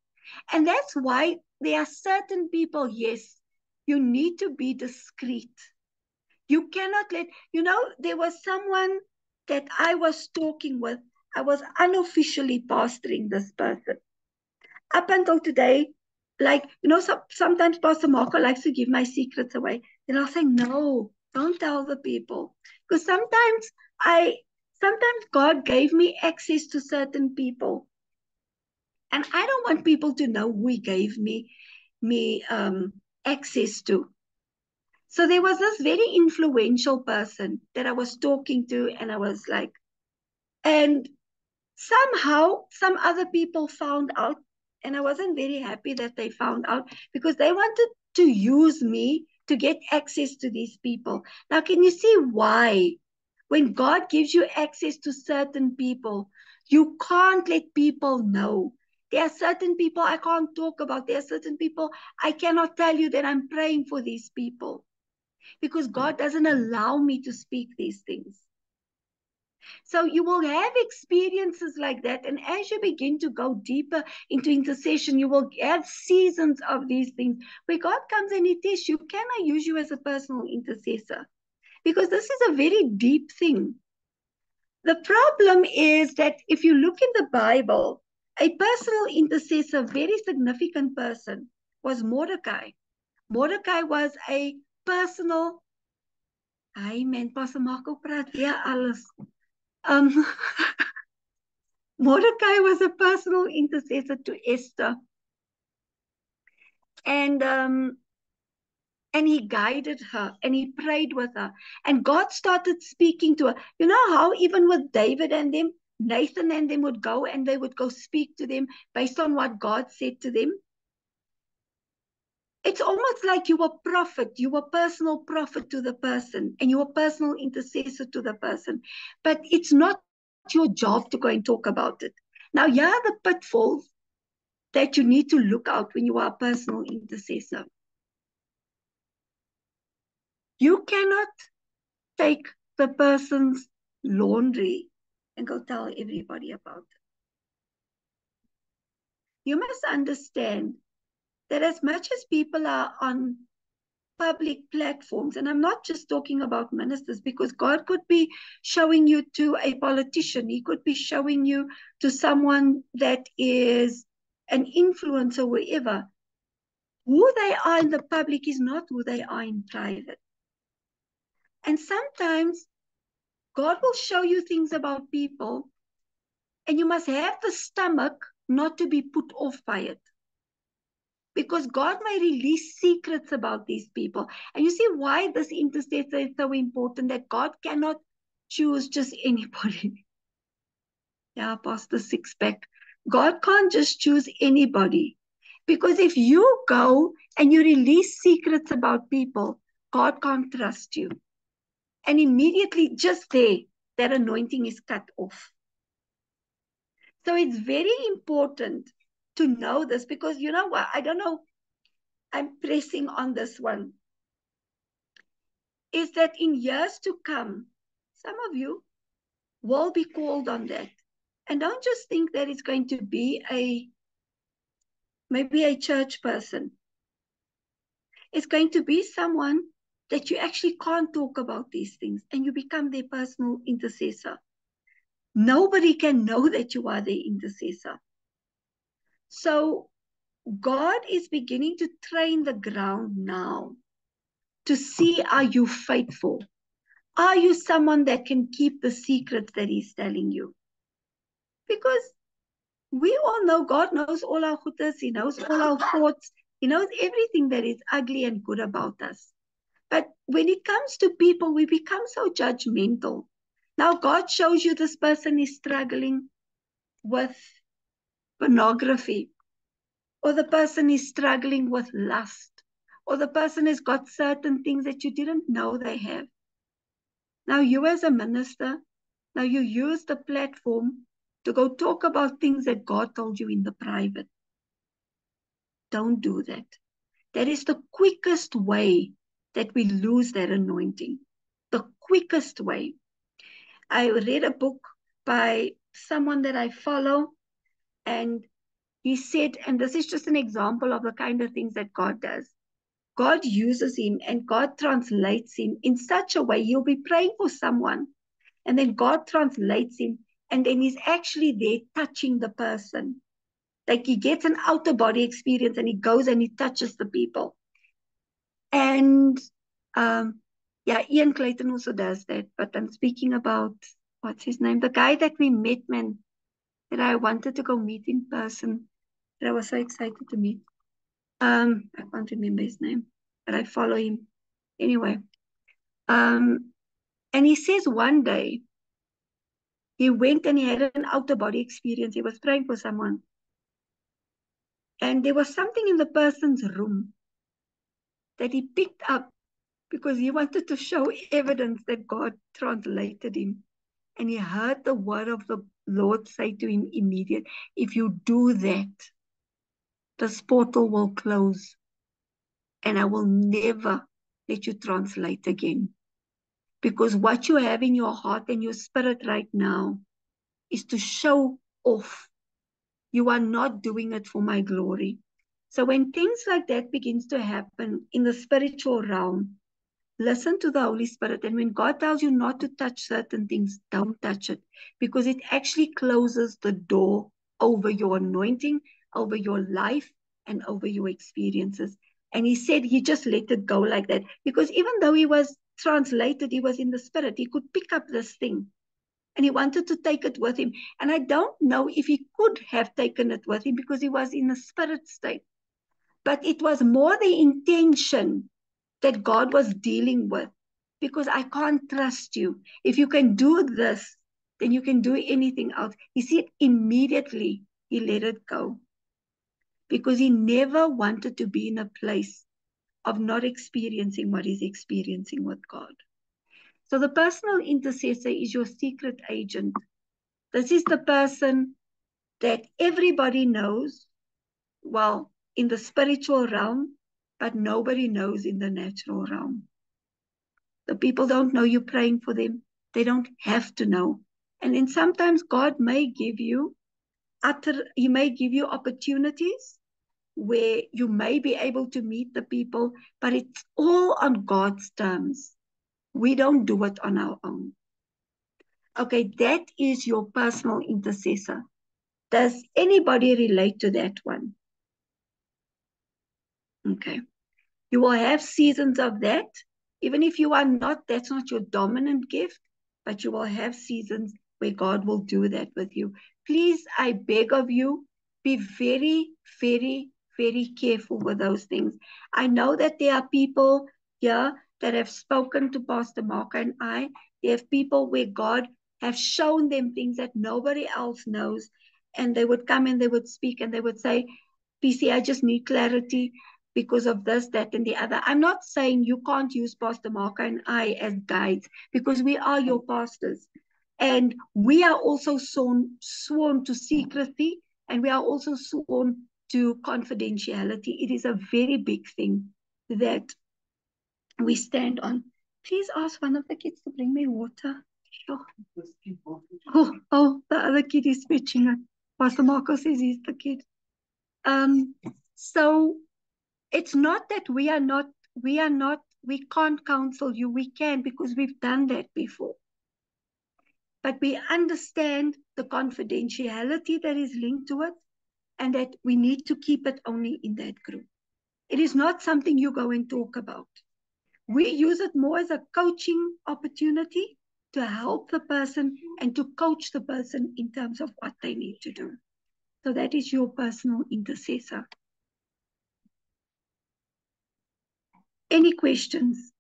And that's why there are certain people, yes, you need to be discreet. You cannot there was someone that I was talking with. I was unofficially pastoring this person. Up until today, sometimes Pastor Marco likes to give my secrets away. And I'll say, no, don't tell the people. Because sometimes God gave me access to certain people. And I don't want people to know who he gave me access to. So there was this very influential person that I was talking to, and I was like, and somehow some other people found out, and I wasn't very happy that they found out because they wanted to use me to get access to these people. Now, can you see why? When God gives you access to certain people, you can't let people know. There are certain people I can't talk about. There are certain people I cannot tell you that I'm praying for these people because God doesn't allow me to speak these things. So you will have experiences like that. And as you begin to go deeper into intercession, you will have seasons of these things where God comes and He tests you. Can I use you as a personal intercessor? Because this is a very deep thing. The problem is that if you look in the Bible, a personal intercessor, very significant person, was Mordecai. Mordecai was a personal. Ai, man, Pastor Marco praat weer alles. Mordecai was a personal intercessor to Esther. And he guided her and he prayed with her. And God started speaking to her. You know how even with David and them, Nathan and them would go and they would go speak to them based on what God said to them? It's almost like you were prophet, you were personal prophet to the person, and you were personal intercessor to the person. But it's not your job to go and talk about it. Now, here are the pitfalls that you need to look out when you are a personal intercessor. You cannot take the person's laundry and go tell everybody about it. You must understand that as much as people are on public platforms, and I'm not just talking about ministers, because God could be showing you to a politician, He could be showing you to someone that is an influencer, wherever. Who they are in the public is not who they are in private. And sometimes God will show you things about people, and you must have the stomach not to be put off by it. Because God may release secrets about these people. And you see why this intercessor is so important, that God cannot choose just anybody. Yeah, Pastor Sixpack. God can't just choose anybody. Because if you go and you release secrets about people, God can't trust you. And immediately just there, that anointing is cut off. So it's very important to know this, because you know what? I don't know. I'm pressing on this one. Is that in years to come, some of you will be called on that. And don't just think that it's going to be maybe a church person. It's going to be someone that you actually can't talk about these things, and you become their personal intercessor. Nobody can know that you are their intercessor. So God is beginning to train the ground now to see, are you faithful? Are you someone that can keep the secrets that He's telling you? Because we all know God knows all our goodness. He knows all our thoughts. He knows everything that is ugly and good about us. But when it comes to people, we become so judgmental. Now God shows you this person is struggling with pornography, or the person is struggling with lust, or the person has got certain things that you didn't know they have. Now you as a minister, now you use the platform to go talk about things that God told you in the private. Don't do that. That is the quickest way that we lose that anointing. The quickest way. I read a book by someone that I follow, and he said, and this is just an example of the kind of things that God does. God uses him and God translates him in such a way. He'll be praying for someone, and then God translates him, and then he's actually there touching the person. Like he gets an outer body experience, and he goes and he touches the people. And Ian Clayton also does that. But I'm speaking about, what's his name? The guy that we met, man, that I wanted to go meet in person, that I was so excited to meet. I can't remember his name, but I follow him. Anyway, and he says one day he went and he had an out-of-body experience. He was praying for someone. And there was something in the person's room that he picked up because he wanted to show evidence that God translated him. And he heard the word of the Lord say to him immediately, if you do that, this portal will close and I will never let you translate again. Because what you have in your heart and your spirit right now is to show off. You are not doing it for my glory. So when things like that begins to happen in the spiritual realm, listen to the Holy Spirit. And when God tells you not to touch certain things, don't touch it, because it actually closes the door over your anointing, over your life, and over your experiences. And he said he just let it go like that, because even though he was translated, he was in the spirit, he could pick up this thing and he wanted to take it with him. And I don't know if he could have taken it with him because he was in a spirit state. But it was more the intention that God was dealing with, because I can't trust you. If you can do this, then you can do anything else. He said immediately he let it go, because he never wanted to be in a place of not experiencing what he's experiencing with God. So the personal intercessor is your secret agent. This is the person that everybody knows, well, in the spiritual realm, but nobody knows in the natural realm. The people don't know you're praying for them. They don't have to know. And then sometimes God may give you He may give you opportunities where you may be able to meet the people, but it's all on God's terms. We don't do it on our own. Okay, that is your personal intercessor. Does anybody relate to that one? Okay. You will have seasons of that. Even if you are not, that's not your dominant gift, but you will have seasons where God will do that with you. Please, I beg of you, be very, very, very careful with those things. I know that there are people here that have spoken to Pastor Mark and I. There have people where God have shown them things that nobody else knows. And they would come and they would speak and they would say, PC, I just need clarity because of this, that, and the other. I'm not saying you can't use Pastor Mark and I as guides, because we are your pastors. And we are also sworn to secrecy, and we are also sworn to confidentiality. It is a very big thing that we stand on. Please ask one of the kids to bring me water. Sure. Oh, the other kid is fetching it. Pastor Marco says he's the kid. So it's not that we can't counsel you. We can, because we've done that before. But we understand the confidentiality that is linked to it, and that we need to keep it only in that group. It is not something you go and talk about. We use it more as a coaching opportunity to help the person and to coach the person in terms of what they need to do. So that is your personal intercessor. Any questions?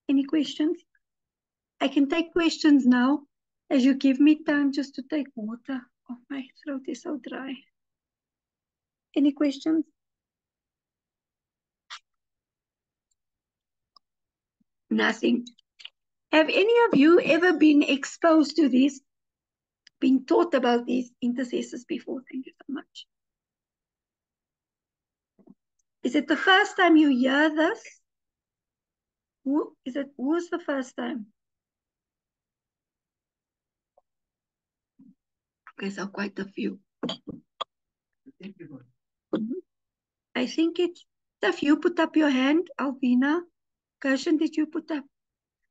Any questions? I can take questions now as you give me time just to take water. Oh, my throat is so dry. Any questions? Nothing. Have any of you ever been exposed to this, been taught about these intercessors before? Thank you so much. Is it the first time you hear this? Who's the first time? Okay, so quite a few. I think it's, if you put up your hand, Alvina. Gershon, did you put up?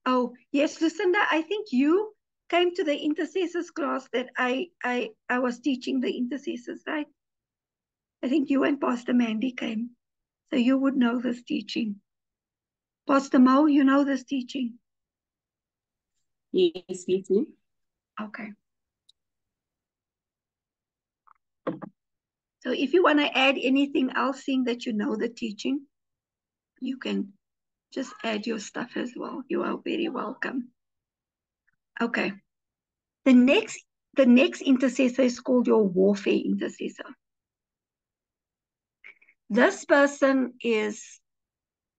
Oh, yes, Lucinda, I think you came to the intercessors class that I was teaching the intercessors, right? I think you and Pastor Mandy came. So you would know this teaching. Pastor Mo, you know this teaching? Yes, we do. Okay. So if you want to add anything else, seeing that you know the teaching, you can just add your stuff as well. You are very welcome. Okay. The next intercessor is called your warfare intercessor. This person is,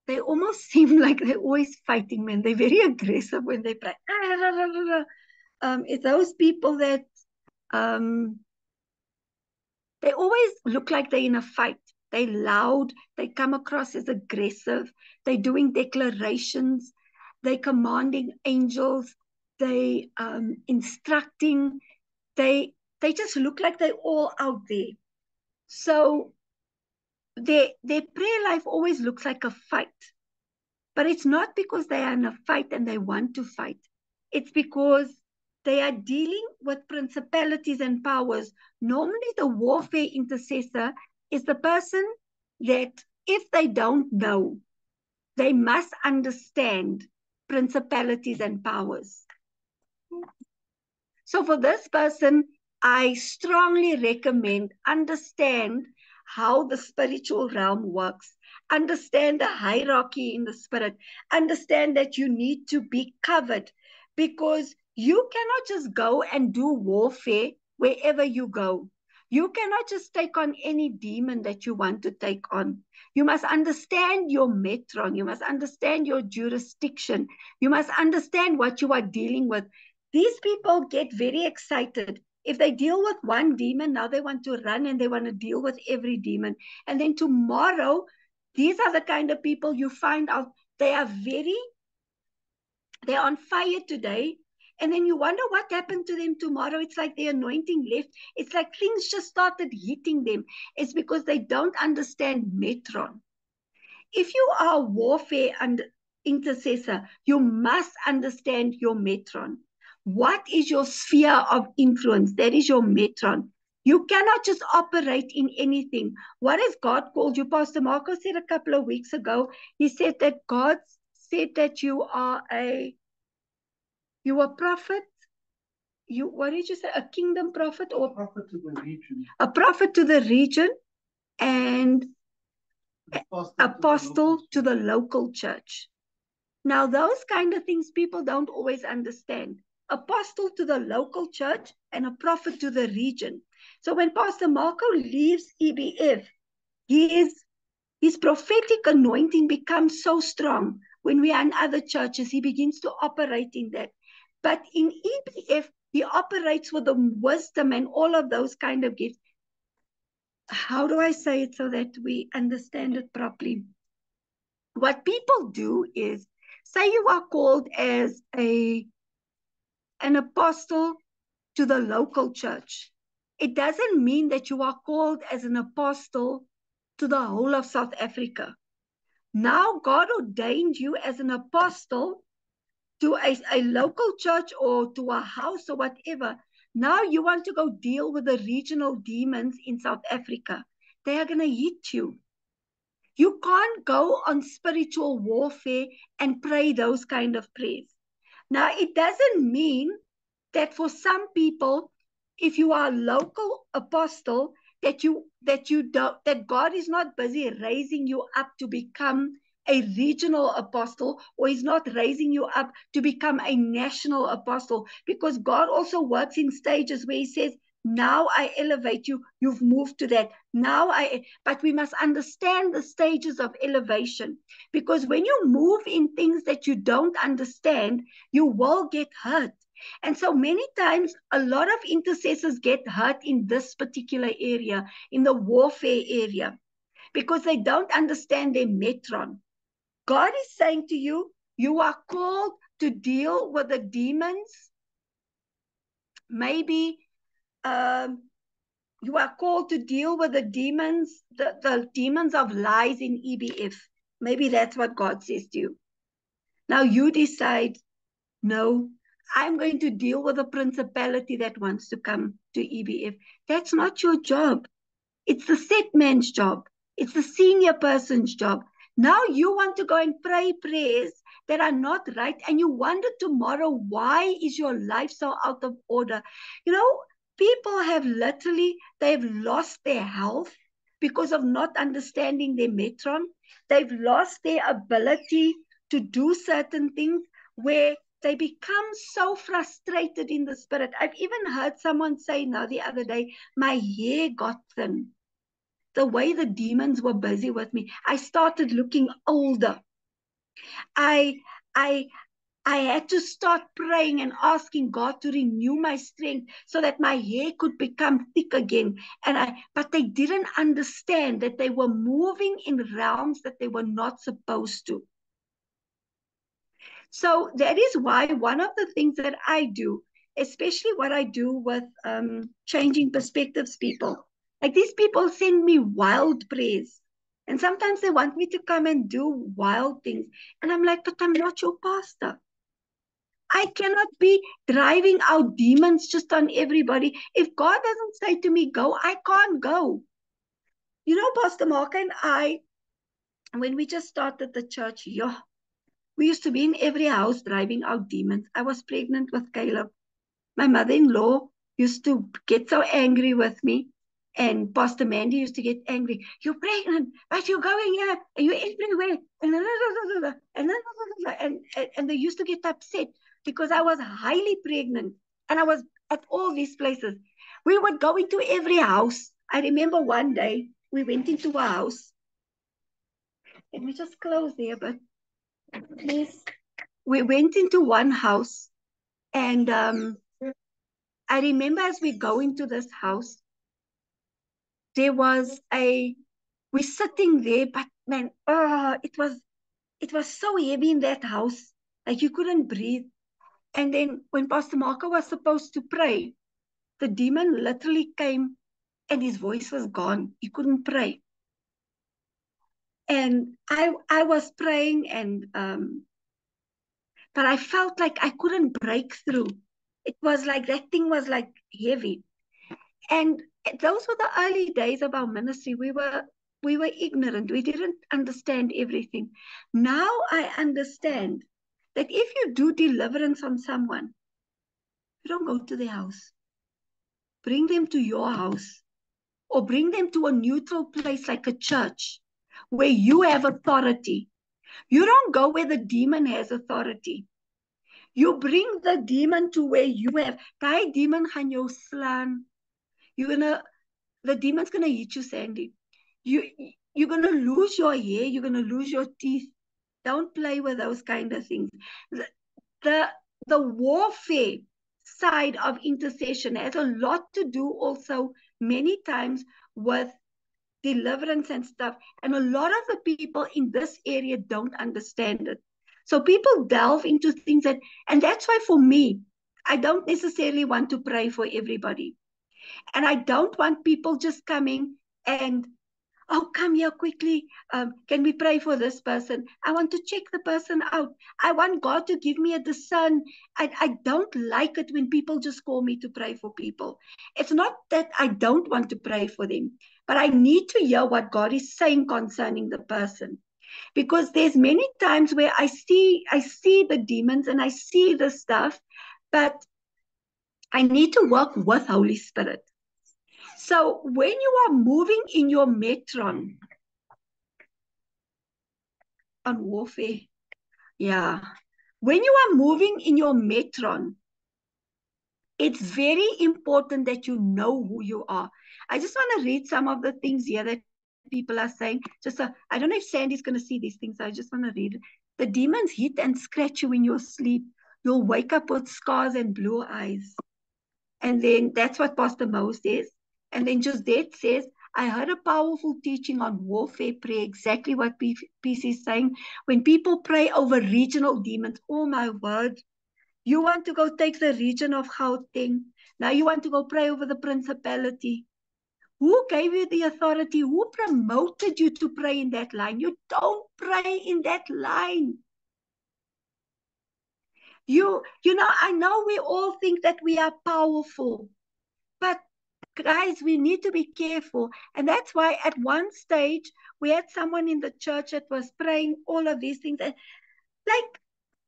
they almost seem like they're always fighting, man. They're very aggressive when they pray. It's those people that they always look like they're in a fight. They're loud. They come across as aggressive. They're doing declarations. They're commanding angels. They instructing. They just look like they're all out there. So their prayer life always looks like a fight. But it's not because they are in a fight and they want to fight. It's because they are dealing with principalities and powers. Normally, the warfare intercessor is the person that if they don't know, they must understand principalities and powers. So for this person, I strongly recommend understand how the spiritual realm works. Understand the hierarchy in the spirit. Understand that you need to be covered because you cannot just go and do warfare wherever you go. You cannot just take on any demon that you want to take on. You must understand your metron. You must understand your jurisdiction. You must understand what you are dealing with. These people get very excited. If they deal with one demon, now they want to run and they want to deal with every demon. And then tomorrow, these are the kind of people you find out they're on fire today. And then you wonder what happened to them tomorrow. It's like the anointing left. It's like things just started hitting them. It's because they don't understand metron. If you are a warfare and intercessor, you must understand your metron. What is your sphere of influence? That is your metron. You cannot just operate in anything. What has God called you? Pastor Marco said a couple of weeks ago, he said that God said that you are a prophet. What did you say? A kingdom prophet or a prophet to the region? A prophet to the region and apostle to the local church. Now, those kind of things people don't always understand. Apostle to the local church and a prophet to the region. So when Pastor Marco leaves EBF, his prophetic anointing becomes so strong. When we are in other churches, he begins to operate in that. But in EBF, he operates with the wisdom and all of those kind of gifts. How do I say it so that we understand it properly? What people do is, say you are called as an apostle to the local church. It doesn't mean that you are called as an apostle to the whole of South Africa. Now God ordained you as an apostle to a local church or to a house or whatever. Now you want to go deal with the regional demons in South Africa. They are going to hit you. You can't go on spiritual warfare and pray those kind of prayers. Now, it doesn't mean that for some people, if you are a local apostle, that God is not busy raising you up to become a regional apostle, or he's not raising you up to become a national apostle, because God also works in stages where he says, now I elevate you, you've moved to that. But we must understand the stages of elevation, because when you move in things that you don't understand, you will get hurt. And so many times, a lot of intercessors get hurt in this particular area, in the warfare area, because they don't understand their metron. God is saying to you, you are called to deal with the demons. Maybe you are called to deal with the demons, the demons of lies in EBF. Maybe that's what God says to you. Now you decide, no, I'm going to deal with a principality that wants to come to EBF. That's not your job. It's the set man's job. It's the senior person's job. Now you want to go and pray prayers that are not right, and you wonder tomorrow, why is your life so out of order? You know, people have they've lost their health because of not understanding their metron. They've lost their ability to do certain things where they become so frustrated in the spirit. I've even heard someone say now the other day, my hair got thin. The way the demons were busy with me, I started looking older. I had to start praying and asking God to renew my strength so that my hair could become thick again. But they didn't understand that they were moving in realms that they were not supposed to. So that is why one of the things that I do, especially what I do with changing perspectives people, like these people send me wild prayers. And sometimes they want me to come and do wild things. And I'm like, but I'm not your pastor. I cannot be driving out demons just on everybody. If God doesn't say to me, go, I can't go. You know, Pastor Mark and I, when we just started the church, we used to be in every house driving out demons. I was pregnant with Caleb. My mother-in-law used to get so angry with me. And Pastor Mandy used to get angry. You're pregnant, but you're going here, and you're everywhere. And they used to get upset because I was highly pregnant. And I was at all these places. We would go into every house. I remember one day we went into a house. Let me just close there, but please. We went into one house, and I remember as we go into this house, there was we're sitting there, but man, it was so heavy in that house, like you couldn't breathe. And then when Pastor Marco was supposed to pray, the demon literally came and his voice was gone. He couldn't pray. And I was praying, and but I felt like I couldn't break through. It was like that thing was like heavy. And those were the early days of our ministry. We were ignorant. We didn't understand everything. Now I understand that if you do deliverance on someone, you don't go to their house. Bring them to your house, or bring them to a neutral place like a church where you have authority. You don't go where the demon has authority. You bring the demon to where you have. Daai demon gaan jou slaan. The demon's gonna hit you, Sandy. You're gonna lose your hair. You're gonna lose your teeth. Don't play with those kind of things. The warfare side of intercession has a lot to do also many times with deliverance and stuff. And a lot of the people in this area don't understand it. So people delve into things and that's why for me, I don't necessarily want to pray for everybody. And I don't want people just coming and, oh, come here quickly. Can we pray for this person? I want to check the person out. I want God to give me a discern. I don't like it when people just call me to pray for people. It's not that I don't want to pray for them, but I need to hear what God is saying concerning the person. Because there's many times where I see the demons and I see the stuff, but I need to work with Holy Spirit. So when you are moving in your metron on warfare, when you are moving in your metron, it's very important that you know who you are. I just want to read some of the things here that people are saying. I don't know if Sandy's going to see these things. So I just want to read it. The demons hit and scratch you in your sleep. You'll wake up with scars and blue eyes. And then that's what Pastor Mo says. And then Josette says, I heard a powerful teaching on warfare prayer, exactly what PC is saying. When people pray over regional demons, oh my word, you want to go take the region of Gauteng. Now you want to go pray over the principality. Who gave you the authority? Who promoted you to pray in that line? You don't pray in that line. You know, I know we all think that we are powerful, but guys, we need to be careful. And that's why at one stage, we had someone in the church that was praying all of these things. And like,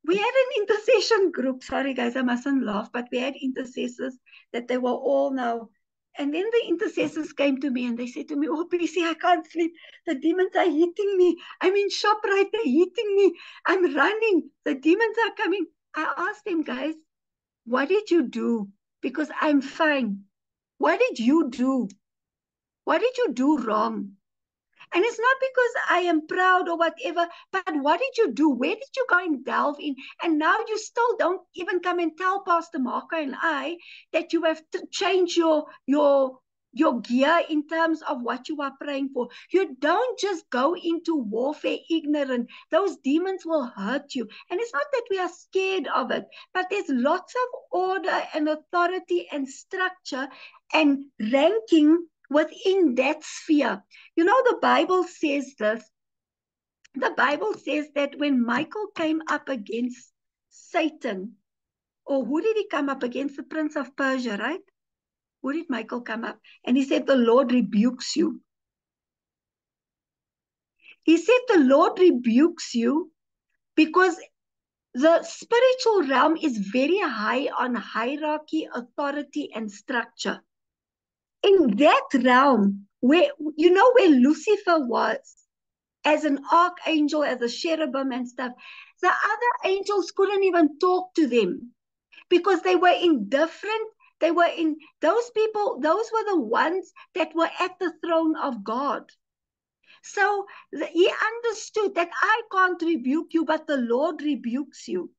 we had an intercession group. Sorry, guys, I mustn't laugh, but we had intercessors that they were all now And then the intercessors came to me and they said to me, oh, PC, I can't sleep. The demons are hitting me. I'm in ShopRite, they're hitting me. I'm running. The demons are coming. I asked them, guys, what did you do? Because I'm fine. What did you do? What did you do wrong? And it's not because I am proud or whatever, but what did you do? Where did you go and delve in? And now you still don't even come and tell Pastor Marco and I that you have to change your gear in terms of what you are praying for. You don't just go into warfare ignorant. Those demons will hurt you. And it's not that we are scared of it, but there's lots of order and authority and structure and ranking within that sphere. You know, the Bible says this. The Bible says that when Michael came up against Satan, or who did he come up against? The prince of Persia, right? Who did Michael come up? And he said, the Lord rebukes you. He said, the Lord rebukes you because the spiritual realm is very high on hierarchy, authority, and structure. In that realm, where Lucifer was, as an archangel, as a cherubim and stuff, the other angels couldn't even talk to them because they were in different, those people, those were the ones that were at the throne of God. So he understood that I can't rebuke you, but the Lord rebukes you.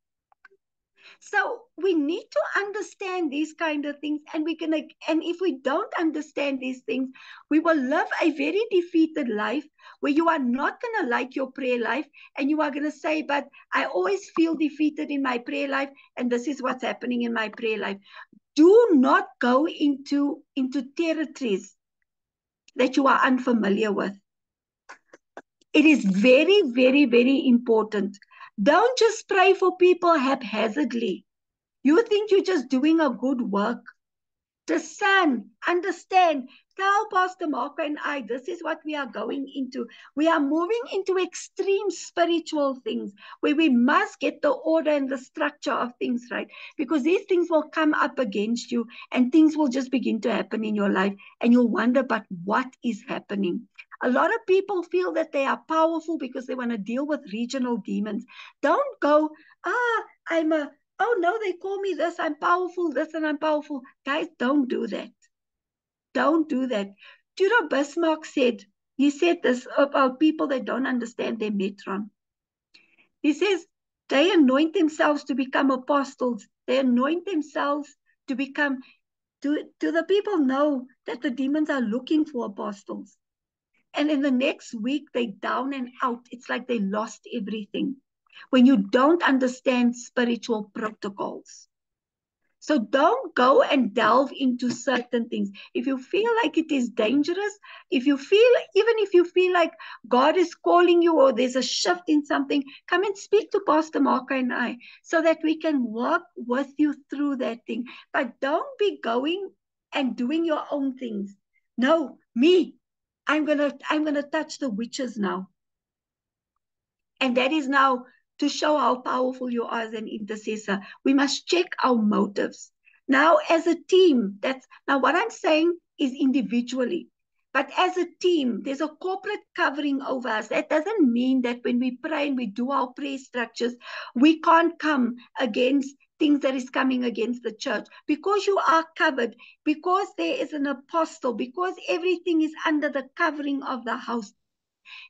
So we need to understand these kind of things, and if we don't understand these things, we will live a very defeated life where you are not going to like your prayer life, and you are going to say, but I always feel defeated in my prayer life, and this is what's happening in my prayer life. Do not go into territories that you are unfamiliar with. It is very, very, very important. Don't just pray for people haphazardly. You think you're just doing a good work. Discern, understand. Tell Pastor Marco and I, this is what we are going into. We are moving into extreme spiritual things where we must get the order and the structure of things right, because these things will come up against you and things will just begin to happen in your life and you'll wonder, but what is happening? A lot of people feel that they are powerful because they want to deal with regional demons. Don't go, oh no, they call me this, I'm powerful, this and I'm powerful. Guys, don't do that. Don't do that. Do you know Bismarck said, he said this about people that don't understand their metron. He says, they anoint themselves to become apostles. They anoint themselves to become, do the people know that the demons are looking for apostles? And in the next week, they down and out. It's like they lost everything when you don't understand spiritual protocols. So don't go and delve into certain things. If you feel like it is dangerous, even if you feel like God is calling you or there's a shift in something, come and speak to Pastor Marco and I so that we can work with you through that thing. But don't be going and doing your own things. No, I'm gonna touch the witches now. And that is now to show how powerful you are as an intercessor. We must check our motives. Now, as a team, now what I'm saying is individually. But as a team, there's a corporate covering over us. That doesn't mean that when we pray and we do our prayer structures, we can't come against things that is coming against the church. Because you are covered, because there is an apostle, because everything is under the covering of the house.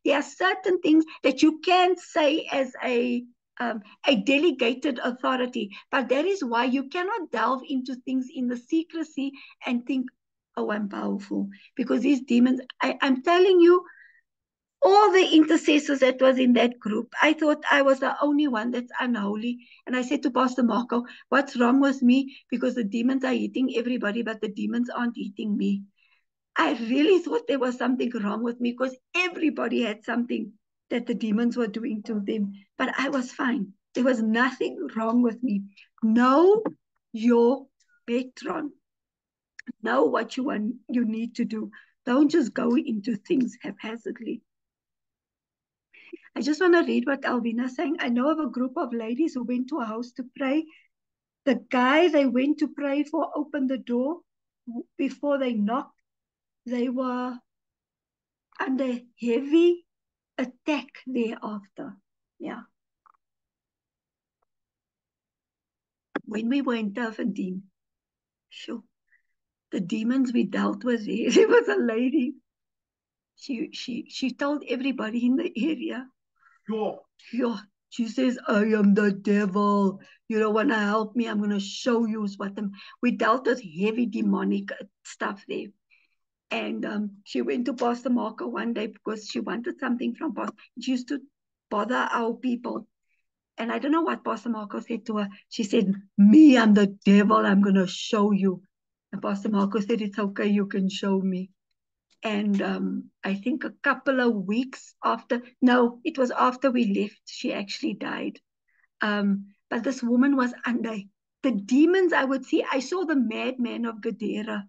There are certain things that you can say as a delegated authority, but that is why you cannot delve into things in the secrecy and think, oh, I'm powerful. Because these demons, I'm telling you, all the intercessors that was in that group, I thought I was the only one that's unholy. And I said to Pastor Marco, what's wrong with me? Because the demons are hitting everybody, but the demons aren't hitting me. I really thought there was something wrong with me because everybody had something that the demons were doing to them. But I was fine. There was nothing wrong with me. Know your patron. Know what you need to do. Don't just go into things haphazardly. I just want to read what Alvina is saying. I know of a group of ladies who went to a house to pray. The guy they went to pray for opened the door before they knocked, they were under heavy attack thereafter. Yeah. When we were in Turfendine, sure, the demons we dealt with there was a lady. She told everybody in the area. Sure. Yeah, she says, I am the devil. You don't want to help me? I'm going to show you what I'm. We dealt with heavy demonic stuff there. And she went to Pastor Marco one day because she wanted something from Pastor. She used to bother our people. And I don't know what Pastor Marco said to her. She said, me, I'm the devil. I'm going to show you. And Pastor Marco said, it's okay. You can show me. And I think a couple of weeks after, no, it was after we left, she actually died. But this woman was under the demons. I would see, I saw the madman of Gadara.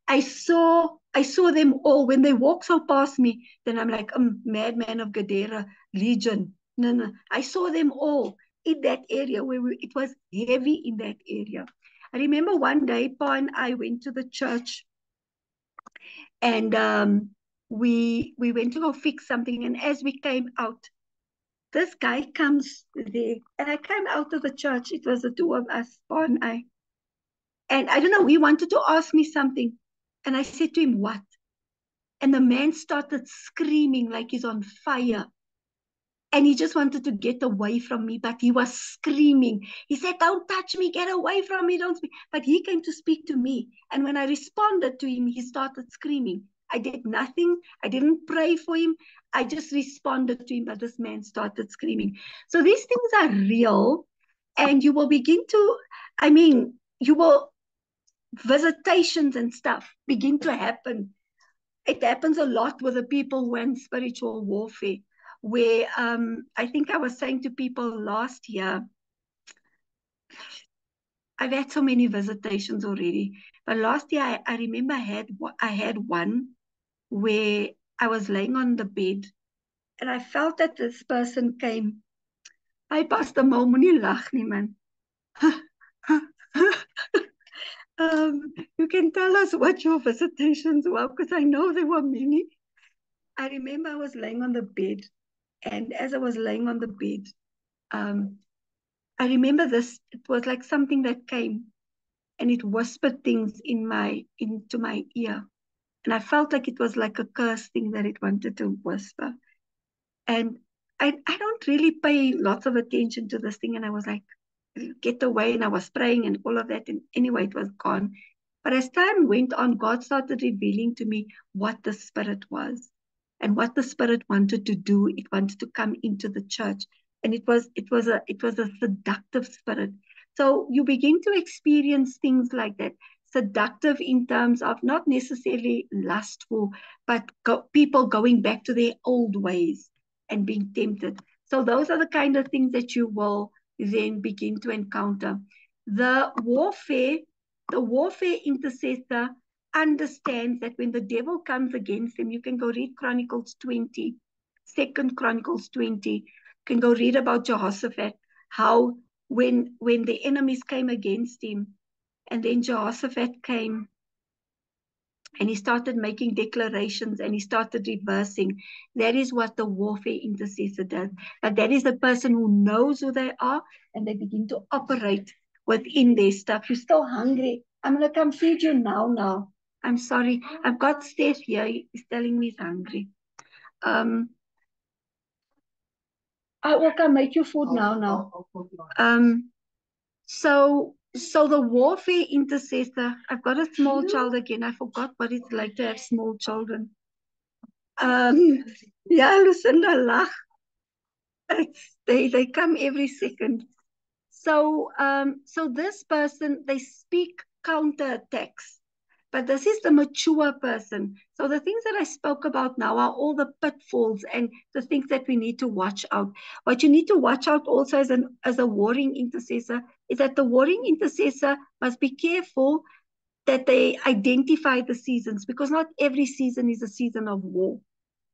I saw them all when they walk so past me. Then I'm like, madman of Gadara, Legion. No. I saw them all in that area where it was heavy in that area. I remember one day, Pa and I went to the church, and we went to go fix something. And as we came out, this guy comes there, and I came out of the church. It was the two of us, Pa and I. And I don't know, he wanted to ask me something. And I said to him, what? And the man started screaming like he's on fire. And he just wanted to get away from me, but he was screaming. He said, don't touch me, get away from me, don't speak. But he came to speak to me. And when I responded to him, he started screaming. I did nothing. I didn't pray for him. I just responded to him, but this man started screaming. So these things are real. And you will begin to, visitations and stuff begin to happen. It happens a lot with the people who are in spiritual warfare, where I think I was saying to people last year, I've had so many visitations already, but last year I remember I had one where I was laying on the bed and I felt that this person came. I passed the moment lag nie man. You can tell us what your visitations were, because I know there were many. I remember I was laying on the bed, and as I was laying on the bed, I remember this. It was like something that came, and it whispered things into my ear, and I felt like it was like a curse thing that it wanted to whisper. And I don't really pay lots of attention to this thing, and I was like, get away, and I was praying and all of that, and anyway, it was gone. But as time went on, God started revealing to me what the spirit was and what the spirit wanted to do. It wanted to come into the church, and it was a seductive spirit. So you begin to experience things like that, seductive in terms of not necessarily lustful, but people going back to their old ways and being tempted. So those are the kind of things that you will then begin to encounter. The warfare intercessor understands that when the devil comes against him, you can go read Chronicles 20, 2 Chronicles 20, you can go read about Jehoshaphat, how when the enemies came against him, and then Jehoshaphat came and he started making declarations and he started reversing. That is what the warfare intercessor does. But that is the person who knows who they are, and they begin to operate within their stuff. You're still hungry. I'm going to come feed you now. I'm sorry. I've got Steph here. He's telling me he's hungry. I will come make you food now. So the warfare intercessor, I've got a small child again. I forgot what it's like to have small children. Yeah, Lucinda lach. They come every second. So this person, they speak counterattacks, but this is the mature person. So the things that I spoke about now are all the pitfalls and the things that we need to watch out. What you need to watch out also as a warring intercessor is that the warring intercessor must be careful that they identify the seasons, because not every season is a season of war.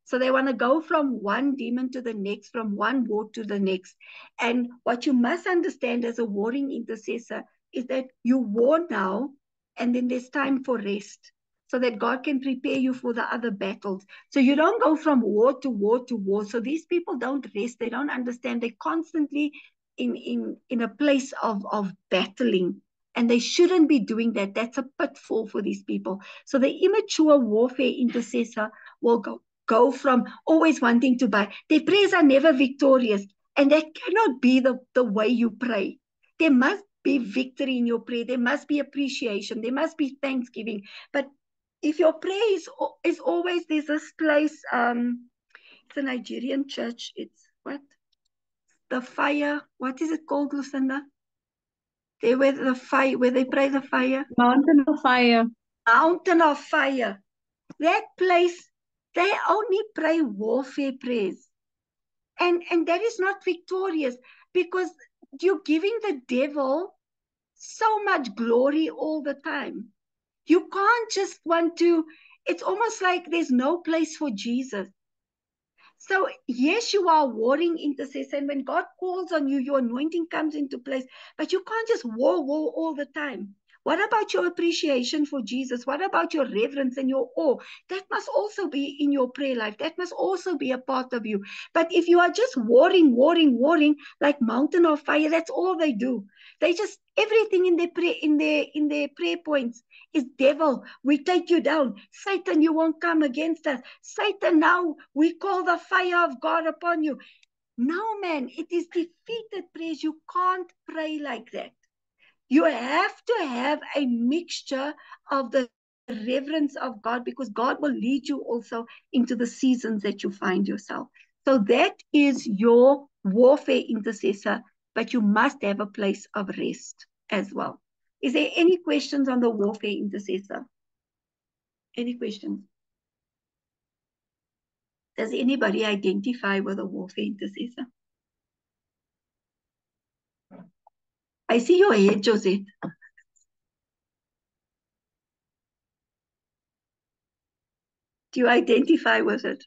So they want to go from one demon to the next, from one war to the next. And what you must understand as a warring intercessor is that you war now, and then there's time for rest, so that God can prepare you for the other battles. So you don't go from war to war to war. So these people don't rest. They don't understand. They're constantly in a place of battling. And they shouldn't be doing that. That's a pitfall for these people. So the immature warfare intercessor will go from always wanting to buy. Their prayers are never victorious. And that cannot be the way you pray. There must be victory in your prayer. There must be appreciation. There must be thanksgiving. But if your prayer is always, there's this place, it's a Nigerian church. It's what? The fire. What is it called, Lucinda? They where the fire, where they pray the fire. Mountain of Fire. Mountain of Fire. That place, they only pray warfare prayers. And that is not victorious, because you're giving the devil so much glory all the time. You can't just want to, it's almost like there's no place for Jesus. So yes, you are warring intercessor, and when God calls on you, your anointing comes into place, but you can't just war all the time. What about your appreciation for Jesus? What about your reverence and your awe? That must also be in your prayer life. That must also be a part of you. But if you are just warring like Mountain of Fire, that's all they do. They just, everything in their prayer points is devil, we take you down. Satan, you won't come against us. Satan, now we call the fire of God upon you. No, man, it is defeated prayers. You can't pray like that. You have to have a mixture of the reverence of God, because God will lead you also into the seasons that you find yourself. So that is your warfare intercessor, but you must have a place of rest as well. Is there any questions on the warfare intercessor? Any questions? Does anybody identify with a warfare intercessor? I see your head, Josette. Do you identify with it?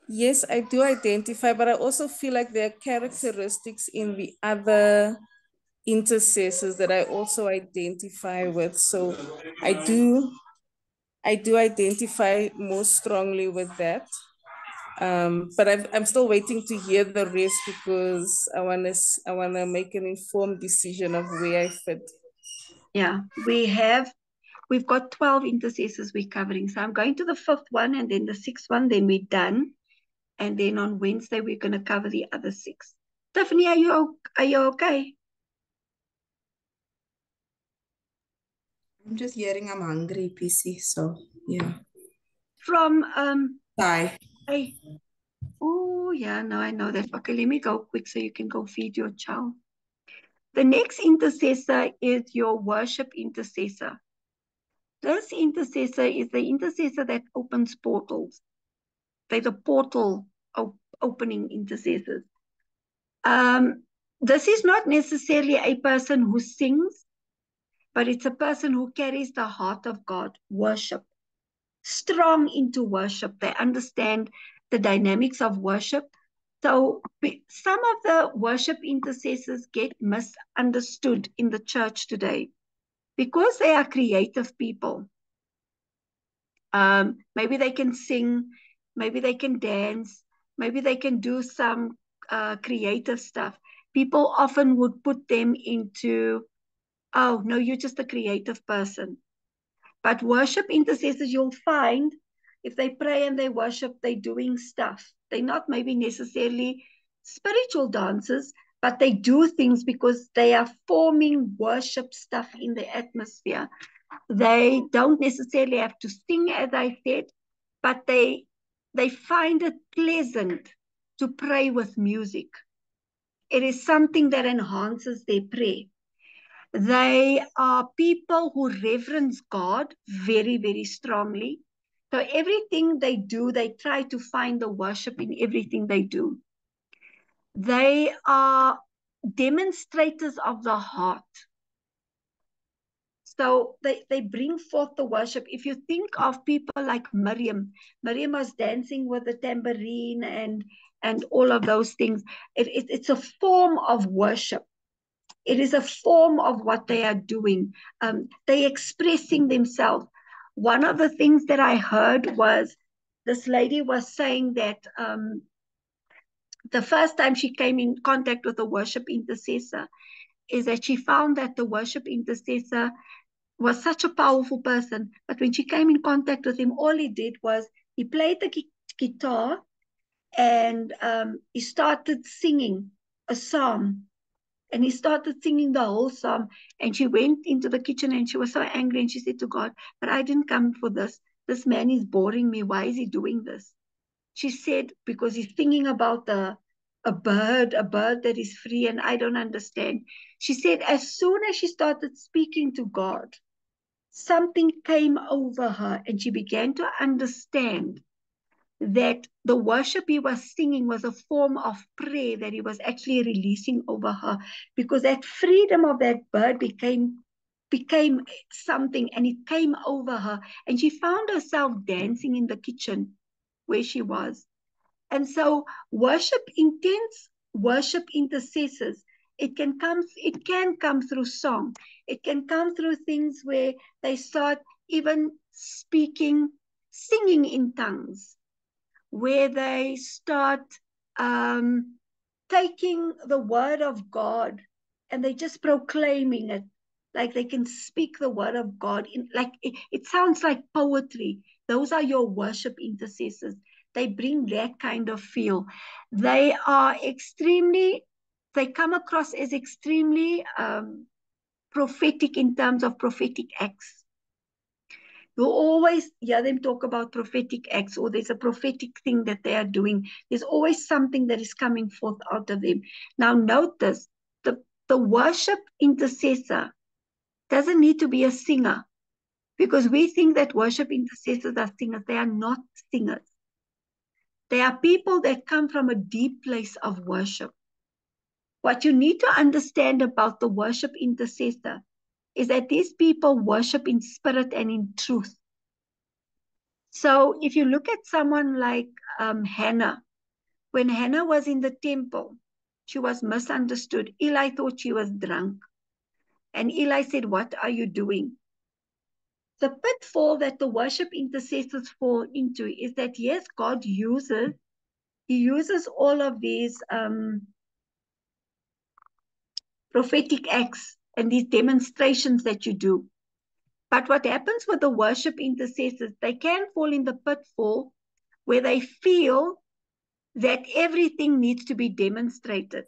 Yes, I do identify, but I also feel like there are characteristics in the other intercessors that I also identify with. So I do identify more strongly with that. But I'm still waiting to hear the rest, because I wanna make an informed decision of where I fit. Yeah, we've got 12 intercessors we're covering. So I'm going to the 5th one, and then the 6th one, then we're done. And then on Wednesday, we're going to cover the other 6. Tiffany, are you okay? I'm just hearing I'm hungry, PC. So yeah. From Bye. hey. Oh yeah, no, I know that. Okay, let me go quick so you can go feed your child. The next intercessor is your worship intercessor. This intercessor is the intercessor that opens portals. They're the portal opening intercessors. This is not necessarily a person who sings, but it's a person who carries the heart of God, worship, strong into worship. They understand the dynamics of worship. So some of the worship intercessors get misunderstood in the church today because they are creative people. Maybe they can sing, maybe they can dance, maybe they can do some creative stuff. People often would put them into, oh, no, you're just a creative person. But worship intercessors, you'll find, if they pray and they worship, they're doing stuff. They're not maybe necessarily spiritual dancers, but they do things because they are forming worship stuff in the atmosphere. They don't necessarily have to sing, as I said, but they find it pleasant to pray with music. It is something that enhances their prayer. They are people who reverence God very, very strongly. So everything they do, they try to find the worship in everything they do. They are demonstrators of the heart. So they bring forth the worship. If you think of people like Miriam was dancing with the tambourine and all of those things. It's a form of worship. It is a form of what they are doing. They're expressing themselves. One of the things that I heard was this lady was saying that the first time she came in contact with a worship intercessor is that she found that the worship intercessor was such a powerful person. But when she came in contact with him, all he did was he played the guitar and he started singing a psalm. And he started singing the whole psalm. And she went into the kitchen and she was so angry. And she said to God, but I didn't come for this. This man is boring me. Why is he doing this? She said, because he's thinking about a bird that is free, and I don't understand. She said, as soon as she started speaking to God, something came over her and she began to understand that the worship he was singing was a form of prayer that he was actually releasing over her, because that freedom of that bird became something, and it came over her, and she found herself dancing in the kitchen where she was. And so intense worship intercessors, it can come through song. It can come through things where they start even singing in tongues, where they start taking the word of God and they just proclaiming it. Like they can speak the word of God it sounds like poetry. Those are your worship intercessors. They bring that kind of feel. They come across as extremely prophetic in terms of prophetic acts. You'll always hear them talk about prophetic acts, or there's a prophetic thing that they are doing. There's always something that is coming forth out of them. Now notice, the worship intercessor doesn't need to be a singer, because we think that worship intercessors are singers. They are not singers. They are people that come from a deep place of worship. What you need to understand about the worship intercessor is that these people worship in spirit and in truth. So if you look at someone like Hannah, when Hannah was in the temple, she was misunderstood. Eli thought she was drunk. And Eli said, what are you doing? The pitfall that the worship intercessors fall into is that, yes, God uses all of these prophetic acts and these demonstrations that you do. But what happens with the worship intercessors, they can fall in the pitfall where they feel that everything needs to be demonstrated.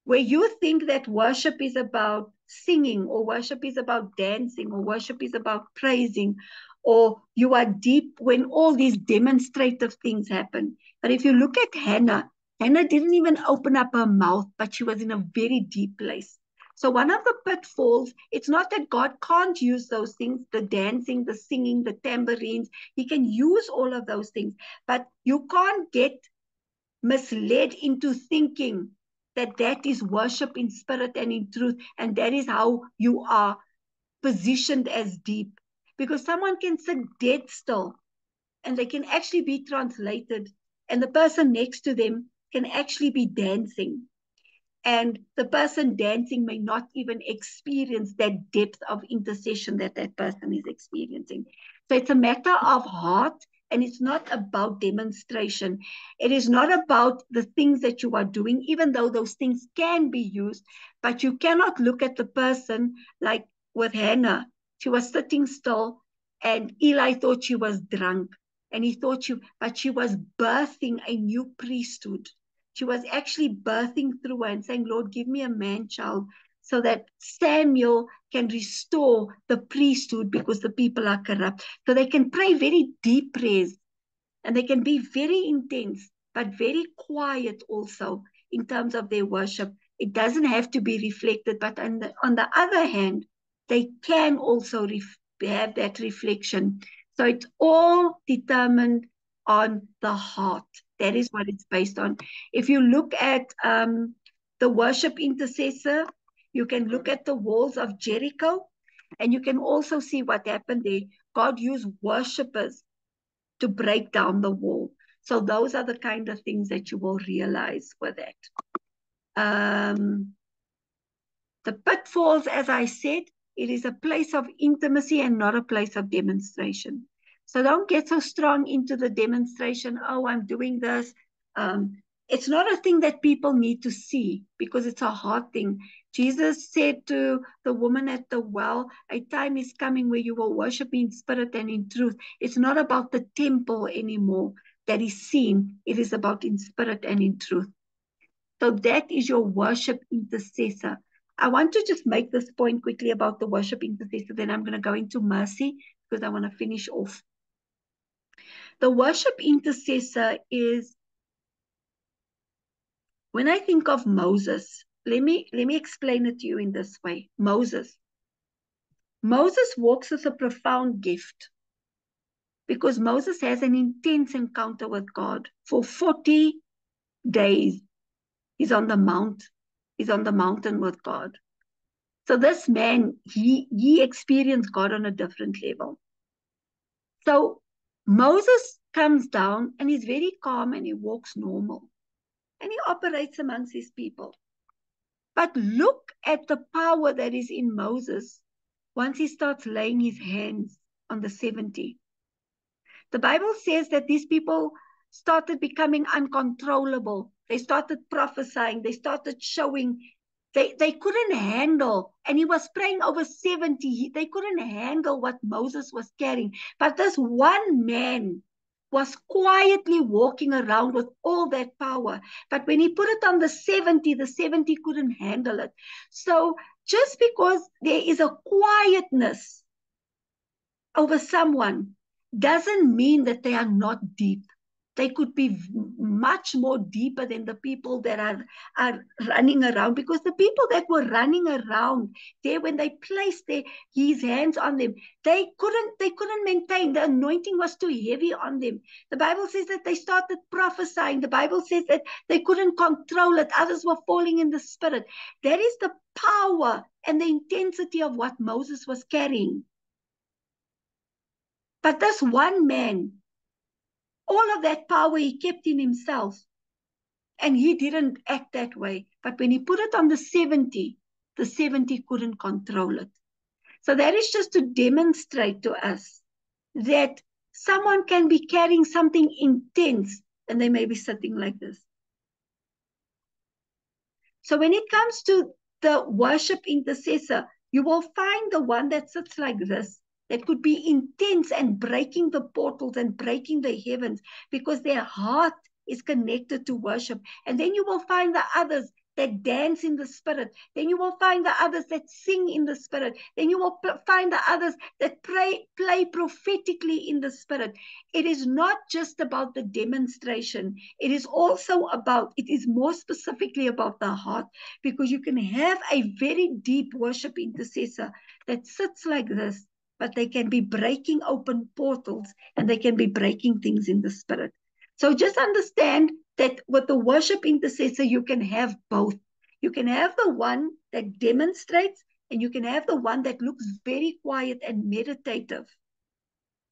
Where you think that worship is about singing, or worship is about dancing, or worship is about praising, or you are deep when all these demonstrative things happen. But if you look at Hannah didn't even open up her mouth, but she was in a very deep place. So one of the pitfalls, it's not that God can't use those things, the dancing, the singing, the tambourines. He can use all of those things, but you can't get misled into thinking that is worship in spirit and in truth, and that is how you are positioned as deep. Because someone can sit dead still and they can actually be translated, and the person next to them can actually be dancing, and the person dancing may not even experience that depth of intercession that person is experiencing. So it's a matter of heart, and it's not about demonstration. It is not about the things that you are doing, even though those things can be used, but you cannot look at the person like with Hannah. She was sitting still, and Eli thought she was drunk, and he thought but she was birthing a new priesthood. She was actually birthing through her and saying, Lord, give me a man-child so that Samuel can restore the priesthood, because the people are corrupt. So they can pray very deep prayers, and they can be very intense, but very quiet also in terms of their worship. It doesn't have to be reflected, but on the other hand, they can also have that reflection. So it's all determined on the heart. That is what it's based on. If you look at the worship intercessor, you can look at the walls of Jericho, and you can also see what happened there. God used worshipers to break down the wall. So those are the kind of things that you will realize with that. The pitfalls, as I said, it is a place of intimacy and not a place of demonstration. So don't get so strong into the demonstration. Oh, I'm doing this. It's not a thing that people need to see because it's a hard thing. Jesus said to the woman at the well, a time is coming where you will worship in spirit and in truth. It's not about the temple anymore that is seen. It is about in spirit and in truth. So that is your worship intercessor. I want to just make this point quickly about the worship intercessor. Then I'm going to go into mercy because I want to finish off. The worship intercessor is, when I think of Moses, let me explain it to you in this way. Moses walks with a profound gift because Moses has an intense encounter with God for 40 days. He's on the mount. He's on the mountain with God. So this man, he experienced God on a different level. So Moses comes down and he's very calm and he walks normal. And he operates amongst his people. But look at the power that is in Moses once he starts laying his hands on the 70. The Bible says that these people started becoming uncontrollable. They started prophesying. They started showing. They couldn't handle, and he was praying over 70. They couldn't handle what Moses was carrying. But this one man was quietly walking around with all that power. But when he put it on the 70 couldn't handle it. So just because there is a quietness over someone doesn't mean that they are not deep. They could be much more deeper than the people that are running around, because the people that were running around there, when they placed his hands on them, they couldn't maintain. The anointing was too heavy on them. The Bible says that they started prophesying. The Bible says that they couldn't control it. Others were falling in the spirit. That is the power and the intensity of what Moses was carrying. But this one man, all of that power he kept in himself. And he didn't act that way. But when he put it on the 70 couldn't control it. So that is just to demonstrate to us that someone can be carrying something intense and they may be sitting like this. So when it comes to the worship intercessor, you will find the one that sits like this, that could be intense and breaking the portals and breaking the heavens because their heart is connected to worship. And then you will find the others that dance in the spirit. Then you will find the others that sing in the spirit. Then you will find the others that play prophetically in the spirit. It is not just about the demonstration. It is also about, it is more specifically about the heart, because you can have a very deep worship intercessor that sits like this, but they can be breaking open portals and they can be breaking things in the spirit. So just understand that with the worship intercessor, you can have both. You can have the one that demonstrates, and you can have the one that looks very quiet and meditative.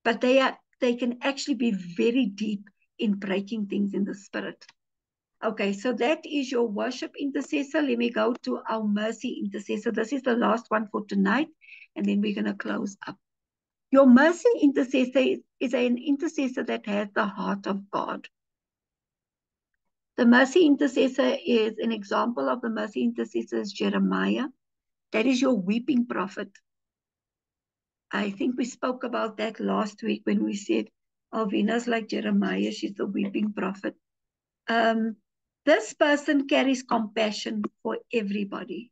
But they can actually be very deep in breaking things in the spirit. Okay, so that is your worship intercessor. Let me go to our mercy intercessor. This is the last one for tonight, and then we're going to close up. Your mercy intercessor is an intercessor that has the heart of God. The mercy intercessor is an example of the mercy intercessor is Jeremiah. That is your weeping prophet. I think we spoke about that last week when we said, Alvina's like Jeremiah, she's the weeping prophet. This person carries compassion for everybody.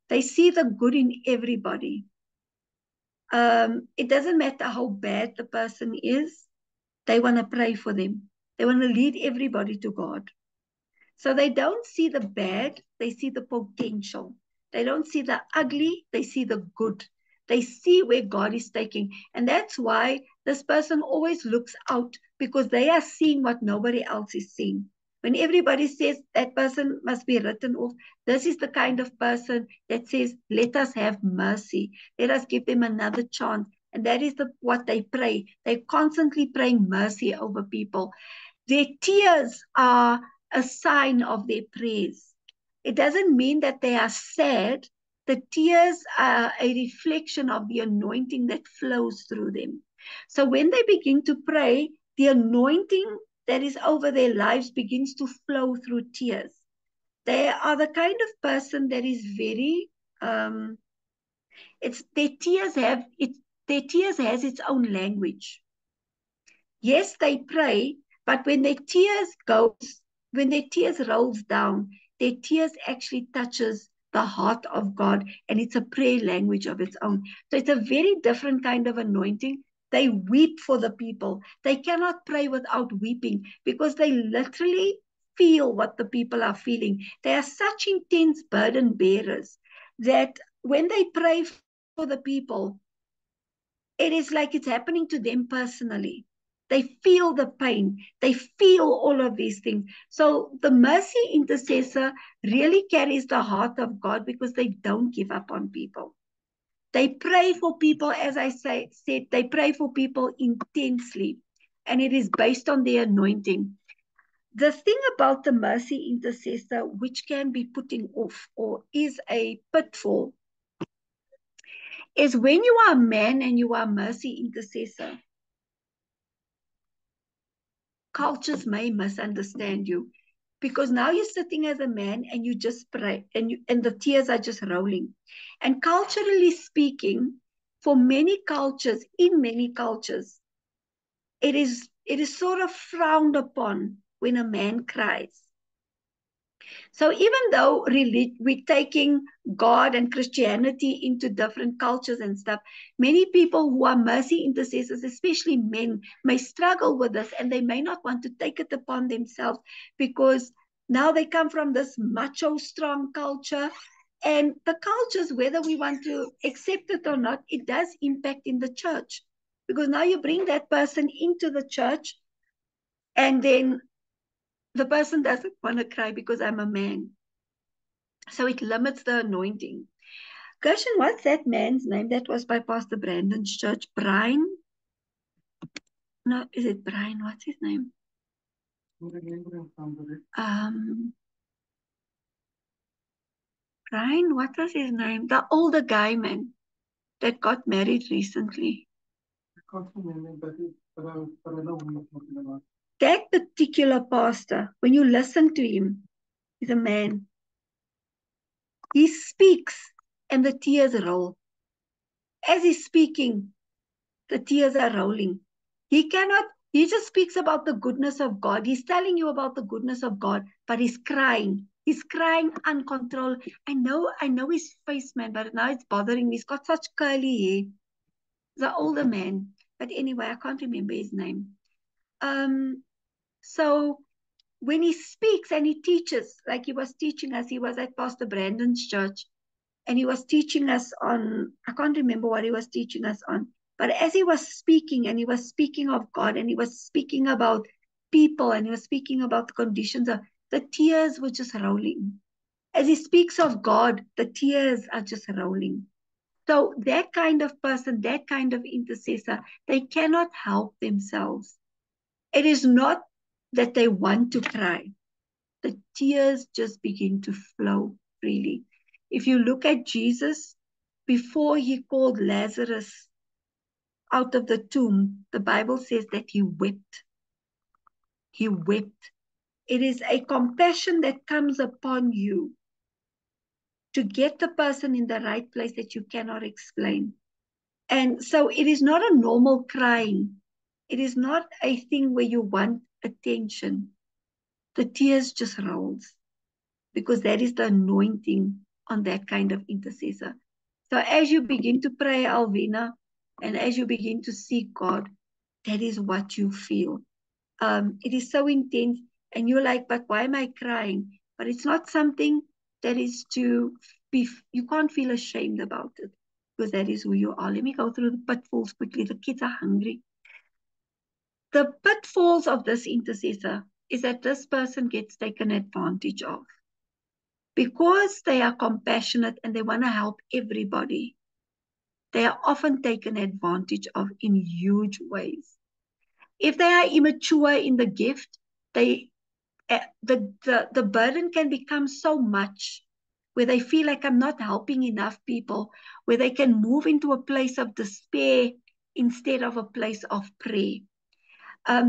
They see the good in everybody. It doesn't matter how bad the person is. They want to pray for them. They want to lead everybody to God. So they don't see the bad, they see the potential. They don't see the ugly, they see the good. They see where God is taking. And that's why this person always looks out, because they are seeing what nobody else is seeing. When everybody says that person must be written off, this is the kind of person that says, let us have mercy. Let us give them another chance. And that is what they pray. They're constantly praying mercy over people. Their tears are a sign of their praise. It doesn't mean that they are sad, The tears are a reflection of the anointing that flows through them. So when they begin to pray, the anointing that is over their lives begins to flow through tears. They are the kind of person that is very, their tears has its own language. Yes, they pray, but when their tears rolls down, their tears actually touches the heart of God, and it's a prayer language of its own. So it's a very different kind of anointing. They weep for the people. They cannot pray without weeping because they literally feel what the people are feeling. They are such intense burden bearers that when they pray for the people, it is like it's happening to them personally. They feel the pain. They feel all of these things. So the mercy intercessor really carries the heart of God because they don't give up on people. They pray for people, as I said, they pray for people intensely, and it is based on their anointing. The thing about the mercy intercessor, which can be putting off or is a pitfall, is when you are a man and you are a mercy intercessor, cultures may misunderstand you because now you're sitting as a man and you just pray and the tears are just rolling. And culturally speaking, for many cultures, in many cultures, it is sort of frowned upon when a man cries. So even though we're taking God and Christianity into different cultures and stuff, many people who are mercy intercessors, especially men, may struggle with this, and they may not want to take it upon themselves because now they come from this macho, strong culture. And the cultures, whether we want to accept it or not, it does impact in the church. Because now you bring that person into the church, and then the person doesn't want to cry because I'm a man. So it limits the anointing. Gershon, what's that man's name? That was by Pastor Brandon's church. Brian? No, is it Brian? What's his name? Brian, what was his name? The older guy, man, that got married recently. I can't remember, but I know who you're talking about. That particular pastor, when you listen to him, he's a man. He speaks and the tears roll. As he's speaking, the tears are rolling. He just speaks about the goodness of God. He's telling you about the goodness of God, but he's crying. He's crying uncontrolled. I know his face, man, but now it's bothering me. He's got such curly hair. He's an older man. But anyway, I can't remember his name. So when he speaks and he teaches, like he was teaching us, he was at Pastor Brandon's church, and he was teaching us on, I can't remember what he was teaching us on, but as he was speaking, and he was speaking of God, and he was speaking about people, and he was speaking about the conditions of, the tears were just rolling. As he speaks of God, the tears are just rolling. So that kind of person, that kind of intercessor, they cannot help themselves. It is not that they want to cry. The tears just begin to flow freely. If you look at Jesus, before he called Lazarus out of the tomb, the Bible says that he wept. He wept. It is a compassion that comes upon you to get the person in the right place that you cannot explain. And so it is not a normal crying. It is not a thing where you want attention. The tears just rolls because that is the anointing on that kind of intercessor. So as you begin to pray, Alvina, and as you begin to seek God, that is what you feel. It is so intense, and you're like, but why am I crying? But it's not something that is to be, you can't feel ashamed about it because that is who you are. Let me go through the pitfalls quickly. The kids are hungry. The pitfalls of this intercessor is that this person gets taken advantage of. Because they are compassionate and they want to help everybody, they are often taken advantage of in huge ways. If they are immature in the gift, the burden can become so much where they feel like I'm not helping enough people, where they can move into a place of despair instead of a place of prayer.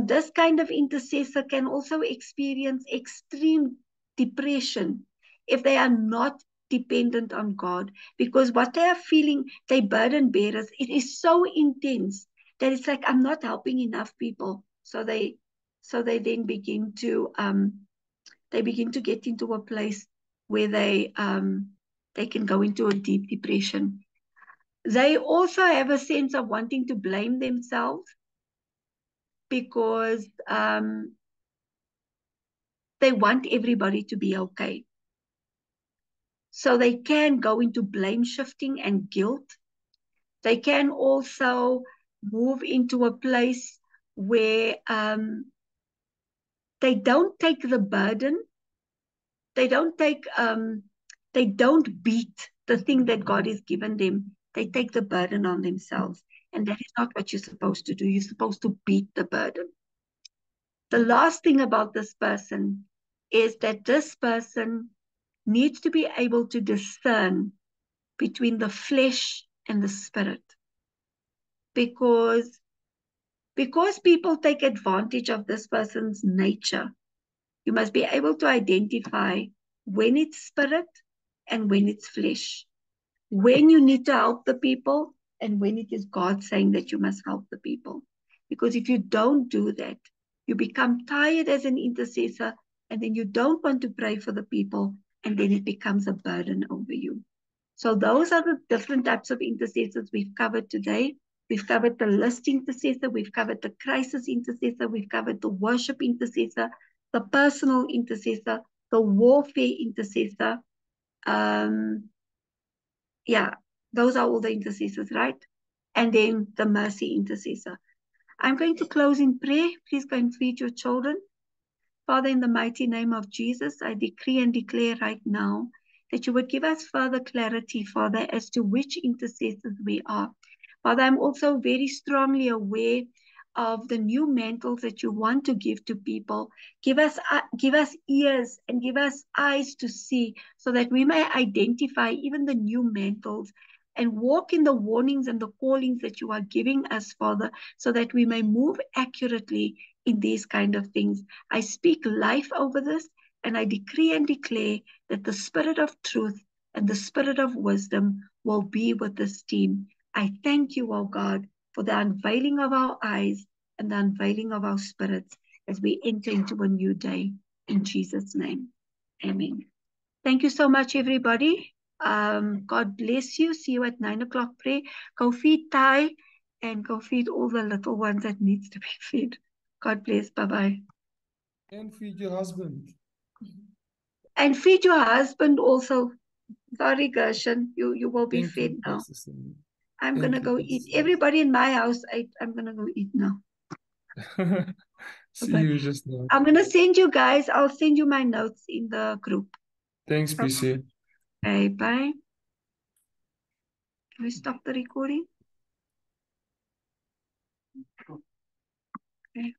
This kind of intercessor can also experience extreme depression if they are not dependent on God, because what they are feeling, they burden bearers, it is so intense that it's like, I'm not helping enough people. So they then begin to get into a place where they can go into a deep depression. They also have a sense of wanting to blame themselves, because they want everybody to be okay. So they can go into blame shifting and guilt. They can also move into a place where they don't take the burden. They don't beat the thing that God has given them. They take the burden on themselves. And that is not what you're supposed to do. You're supposed to beat the burden. The last thing about this person is that this person needs to be able to discern between the flesh and the spirit. Because people take advantage of this person's nature, you must be able to identify when it's spirit and when it's flesh. When you need to help the people and when it is God saying that you must help the people. Because if you don't do that, you become tired as an intercessor, and then you don't want to pray for the people, and then it becomes a burden over you. So those are the different types of intercessors we've covered today. We've covered the list intercessor, we've covered the crisis intercessor, we've covered the worship intercessor, the personal intercessor, the warfare intercessor. Yeah, those are all the intercessors, right? And then the mercy intercessor. I'm going to close in prayer. Please go and feed your children. Father, in the mighty name of Jesus, I decree and declare right now that you would give us further clarity, Father, as to which intercessors we are. Father, I'm also very strongly aware of the new mantles that you want to give to people. Give us ears and give us eyes to see, so that we may identify even the new mantles and walk in the warnings and the callings that you are giving us, Father, so that we may move accurately in these kind of things. I speak life over this, and I decree and declare that the spirit of truth and the spirit of wisdom will be with this team. I thank you, oh God, for the unveiling of our eyes and the unveiling of our spirits as we enter into a new day. In Jesus' name, amen. Thank you so much, everybody. God bless you. See you at 9 o'clock prayer. Go feed Ty and go feed all the little ones that needs to be fed. God bless. Bye-bye. And feed your husband. And feed your husband also. Sorry, Gershon. You will be Thank fed you, now. Pastor Cindy. I'm Thank going to you, go Pastor eat. Cindy. Everybody in my house ate. I'm going to go eat now. See Bye. you just now. I'm going to send you guys. I'll send you my notes in the group. Thanks, PC. Okay, bye. Can we stop the recording? Okay.